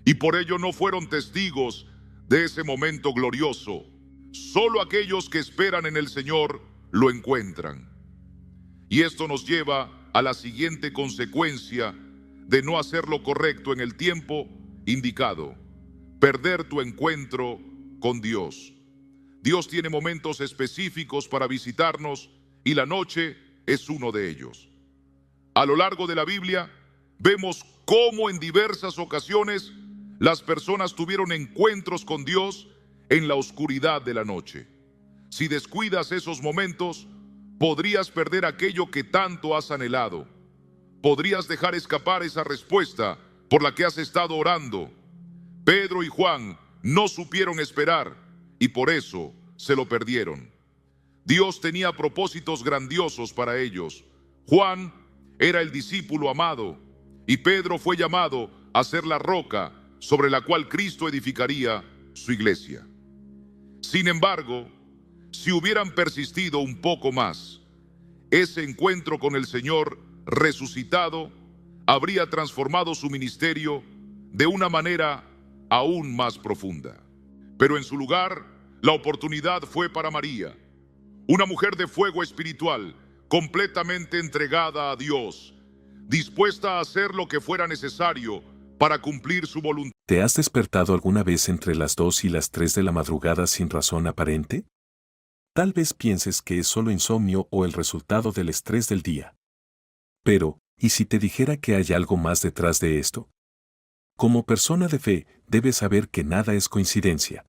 y por ello no fueron testigos de ese momento glorioso. Solo aquellos que esperan en el Señor lo encuentran. Y esto nos lleva a la siguiente consecuencia de no hacer lo correcto en el tiempo indicado: perder tu encuentro con Dios. Dios tiene momentos específicos para visitarnos y la noche es uno de ellos. A lo largo de la Biblia vemos cómo en diversas ocasiones las personas tuvieron encuentros con Dios en la oscuridad de la noche. Si descuidas esos momentos, podrías perder aquello que tanto has anhelado. Podrías dejar escapar esa respuesta por la que has estado orando. Pedro y Juan no supieron esperar y por eso se lo perdieron. Dios tenía propósitos grandiosos para ellos. Juan era el discípulo amado y Pedro fue llamado a ser la roca sobre la cual Cristo edificaría su iglesia. Sin embargo, si hubieran persistido un poco más, ese encuentro con el Señor resucitado habría transformado su ministerio de una manera aún más profunda. Pero en su lugar, la oportunidad fue para María, una mujer de fuego espiritual, completamente entregada a Dios, dispuesta a hacer lo que fuera necesario para cumplir su voluntad. ¿Te has despertado alguna vez entre las 2 y las 3 de la madrugada sin razón aparente? Tal vez pienses que es solo insomnio o el resultado del estrés del día. Pero, ¿y si te dijera que hay algo más detrás de esto? Como persona de fe, debes saber que nada es coincidencia.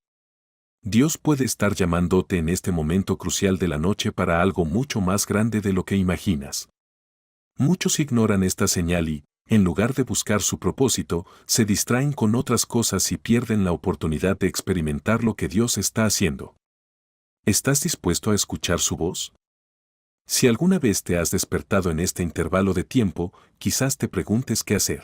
Dios puede estar llamándote en este momento crucial de la noche para algo mucho más grande de lo que imaginas. Muchos ignoran esta señal y, en lugar de buscar su propósito, se distraen con otras cosas y pierden la oportunidad de experimentar lo que Dios está haciendo. ¿Estás dispuesto a escuchar su voz? Si alguna vez te has despertado en este intervalo de tiempo, quizás te preguntes qué hacer.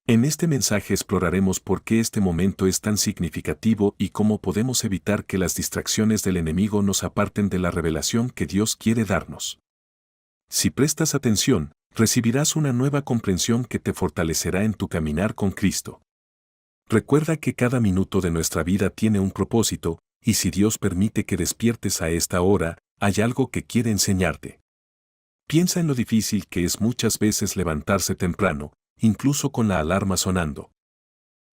En este mensaje exploraremos por qué este momento es tan significativo y cómo podemos evitar que las distracciones del enemigo nos aparten de la revelación que Dios quiere darnos. Si prestas atención, recibirás una nueva comprensión que te fortalecerá en tu caminar con Cristo. Recuerda que cada minuto de nuestra vida tiene un propósito, y si Dios permite que despiertes a esta hora, hay algo que quiere enseñarte. Piensa en lo difícil que es muchas veces levantarse temprano, incluso con la alarma sonando.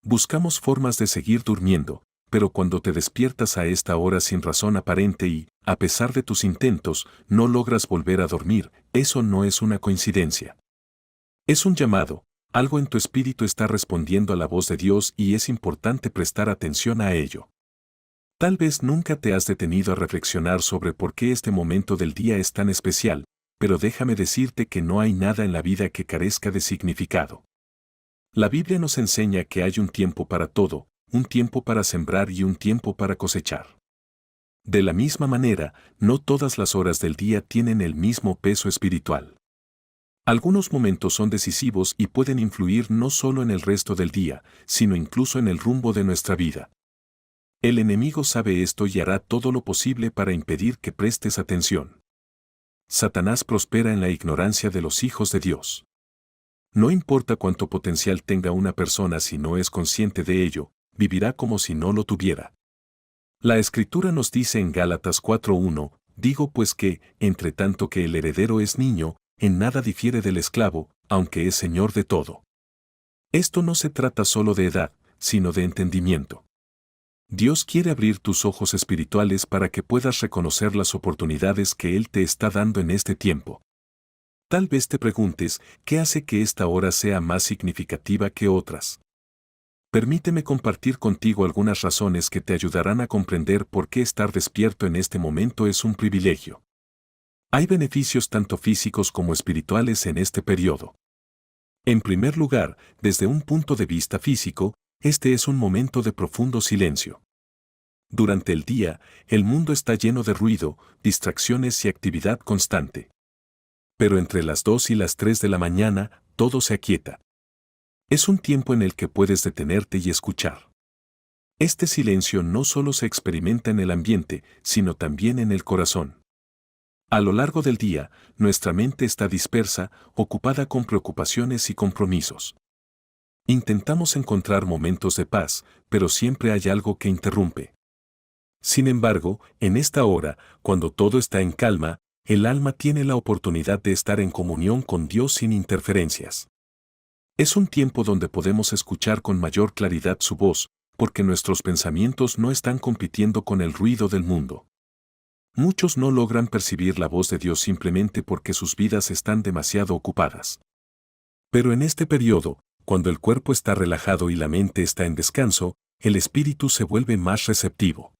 Buscamos formas de seguir durmiendo, pero cuando te despiertas a esta hora sin razón aparente y, a pesar de tus intentos, no logras volver a dormir, eso no es una coincidencia. Es un llamado, algo en tu espíritu está respondiendo a la voz de Dios y es importante prestar atención a ello. Tal vez nunca te has detenido a reflexionar sobre por qué este momento del día es tan especial, pero déjame decirte que no hay nada en la vida que carezca de significado. La Biblia nos enseña que hay un tiempo para todo, un tiempo para sembrar y un tiempo para cosechar. De la misma manera, no todas las horas del día tienen el mismo peso espiritual. Algunos momentos son decisivos y pueden influir no solo en el resto del día, sino incluso en el rumbo de nuestra vida. El enemigo sabe esto y hará todo lo posible para impedir que prestes atención. Satanás prospera en la ignorancia de los hijos de Dios. No importa cuánto potencial tenga una persona si no es consciente de ello, vivirá como si no lo tuviera. La Escritura nos dice en Gálatas 4:1, digo pues que, entre tanto que el heredero es niño, en nada difiere del esclavo, aunque es señor de todo. Esto no se trata solo de edad, sino de entendimiento. Dios quiere abrir tus ojos espirituales para que puedas reconocer las oportunidades que Él te está dando en este tiempo. Tal vez te preguntes, ¿qué hace que esta hora sea más significativa que otras? Permíteme compartir contigo algunas razones que te ayudarán a comprender por qué estar despierto en este momento es un privilegio. Hay beneficios tanto físicos como espirituales en este periodo. En primer lugar, desde un punto de vista físico, este es un momento de profundo silencio. Durante el día, el mundo está lleno de ruido, distracciones y actividad constante. Pero entre las 2 y las 3 de la mañana, todo se aquieta. Es un tiempo en el que puedes detenerte y escuchar. Este silencio no solo se experimenta en el ambiente, sino también en el corazón. A lo largo del día, nuestra mente está dispersa, ocupada con preocupaciones y compromisos. Intentamos encontrar momentos de paz, pero siempre hay algo que interrumpe. Sin embargo, en esta hora, cuando todo está en calma, el alma tiene la oportunidad de estar en comunión con Dios sin interferencias. Es un tiempo donde podemos escuchar con mayor claridad su voz, porque nuestros pensamientos no están compitiendo con el ruido del mundo. Muchos no logran percibir la voz de Dios simplemente porque sus vidas están demasiado ocupadas. Pero en este periodo, cuando el cuerpo está relajado y la mente está en descanso, el espíritu se vuelve más receptivo.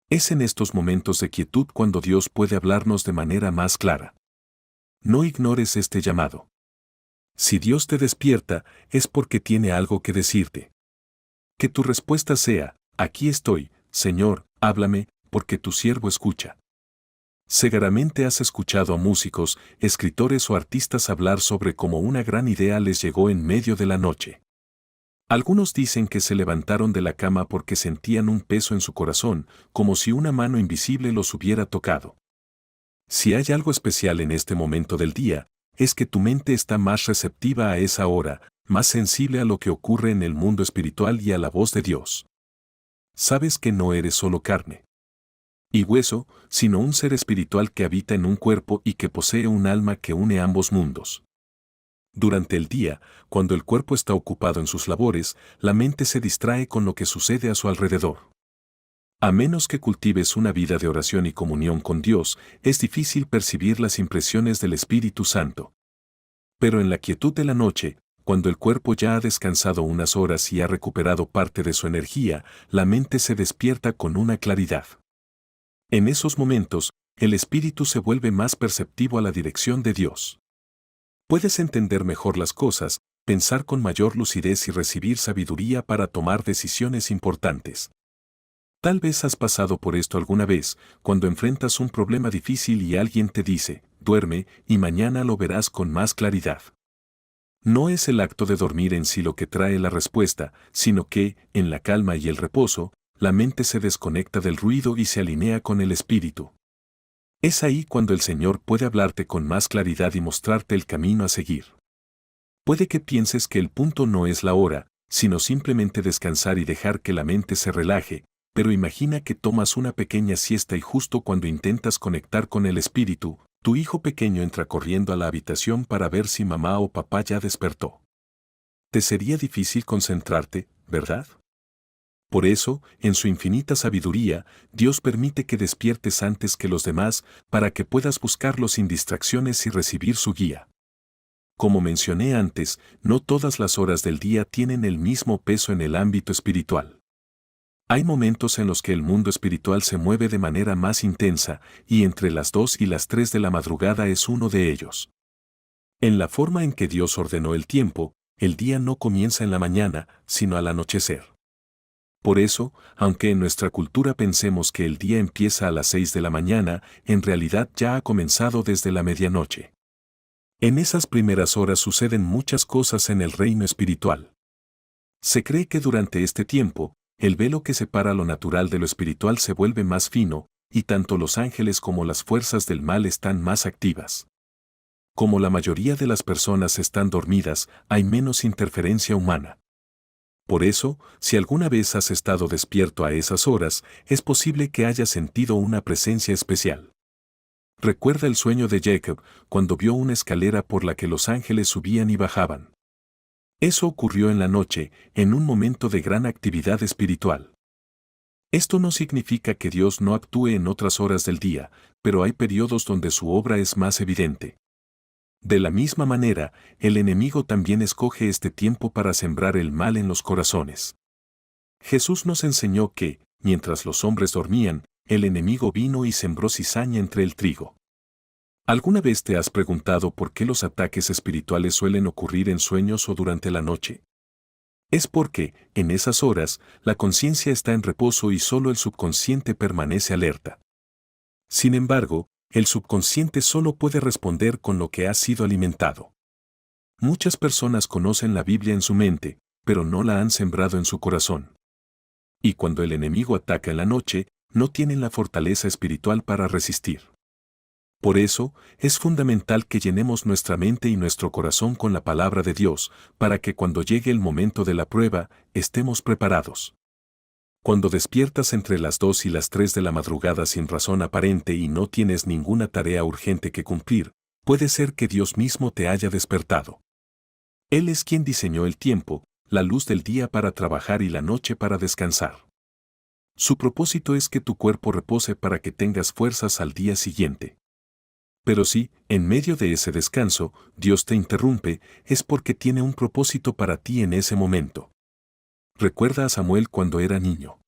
Es en estos momentos de quietud cuando Dios puede hablarnos de manera más clara. No ignores este llamado. Si Dios te despierta, es porque tiene algo que decirte. Que tu respuesta sea, aquí estoy, Señor, háblame, porque tu siervo escucha. Seguramente has escuchado a músicos, escritores o artistas hablar sobre cómo una gran idea les llegó en medio de la noche. Algunos dicen que se levantaron de la cama porque sentían un peso en su corazón, como si una mano invisible los hubiera tocado. Si hay algo especial en este momento del día, es que tu mente está más receptiva a esa hora, más sensible a lo que ocurre en el mundo espiritual y a la voz de Dios. Sabes que no eres solo carne y hueso, sino un ser espiritual que habita en un cuerpo y que posee un alma que une ambos mundos. Durante el día, cuando el cuerpo está ocupado en sus labores, la mente se distrae con lo que sucede a su alrededor. A menos que cultives una vida de oración y comunión con Dios, es difícil percibir las impresiones del Espíritu Santo. Pero en la quietud de la noche, cuando el cuerpo ya ha descansado unas horas y ha recuperado parte de su energía, la mente se despierta con una claridad. En esos momentos, el espíritu se vuelve más perceptivo a la dirección de Dios. Puedes entender mejor las cosas, pensar con mayor lucidez y recibir sabiduría para tomar decisiones importantes. Tal vez has pasado por esto alguna vez, cuando enfrentas un problema difícil y alguien te dice, duerme, y mañana lo verás con más claridad. No es el acto de dormir en sí lo que trae la respuesta, sino que, en la calma y el reposo, la mente se desconecta del ruido y se alinea con el espíritu. Es ahí cuando el Señor puede hablarte con más claridad y mostrarte el camino a seguir. Puede que pienses que el punto no es la hora, sino simplemente descansar y dejar que la mente se relaje, pero imagina que tomas una pequeña siesta y justo cuando intentas conectar con el espíritu, tu hijo pequeño entra corriendo a la habitación para ver si mamá o papá ya despertó. Te sería difícil concentrarte, ¿verdad? Por eso, en su infinita sabiduría, Dios permite que despiertes antes que los demás para que puedas buscarlo sin distracciones y recibir su guía. Como mencioné antes, no todas las horas del día tienen el mismo peso en el ámbito espiritual. Hay momentos en los que el mundo espiritual se mueve de manera más intensa, y entre las 2 y las 3 de la madrugada es uno de ellos. En la forma en que Dios ordenó el tiempo, el día no comienza en la mañana, sino al anochecer. Por eso, aunque en nuestra cultura pensemos que el día empieza a las 6 de la mañana, en realidad ya ha comenzado desde la medianoche. En esas primeras horas suceden muchas cosas en el reino espiritual. Se cree que durante este tiempo, el velo que separa lo natural de lo espiritual se vuelve más fino, y tanto los ángeles como las fuerzas del mal están más activas. Como la mayoría de las personas están dormidas, hay menos interferencia humana. Por eso, si alguna vez has estado despierto a esas horas, es posible que hayas sentido una presencia especial. Recuerda el sueño de Jacob, cuando vio una escalera por la que los ángeles subían y bajaban. Eso ocurrió en la noche, en un momento de gran actividad espiritual. Esto no significa que Dios no actúe en otras horas del día, pero hay periodos donde su obra es más evidente. De la misma manera, el enemigo también escoge este tiempo para sembrar el mal en los corazones. Jesús nos enseñó que, mientras los hombres dormían, el enemigo vino y sembró cizaña entre el trigo. ¿Alguna vez te has preguntado por qué los ataques espirituales suelen ocurrir en sueños o durante la noche? Es porque, en esas horas, la conciencia está en reposo y solo el subconsciente permanece alerta. Sin embargo, el subconsciente solo puede responder con lo que ha sido alimentado. Muchas personas conocen la Biblia en su mente, pero no la han sembrado en su corazón. Y cuando el enemigo ataca en la noche, no tienen la fortaleza espiritual para resistir. Por eso, es fundamental que llenemos nuestra mente y nuestro corazón con la palabra de Dios, para que cuando llegue el momento de la prueba, estemos preparados. Cuando despiertas entre las 2 y las 3 de la madrugada sin razón aparente y no tienes ninguna tarea urgente que cumplir, puede ser que Dios mismo te haya despertado. Él es quien diseñó el tiempo, la luz del día para trabajar y la noche para descansar. Su propósito es que tu cuerpo repose para que tengas fuerzas al día siguiente. Pero si, en medio de ese descanso, Dios te interrumpe, es porque tiene un propósito para ti en ese momento. Recuerda a Samuel cuando era niño.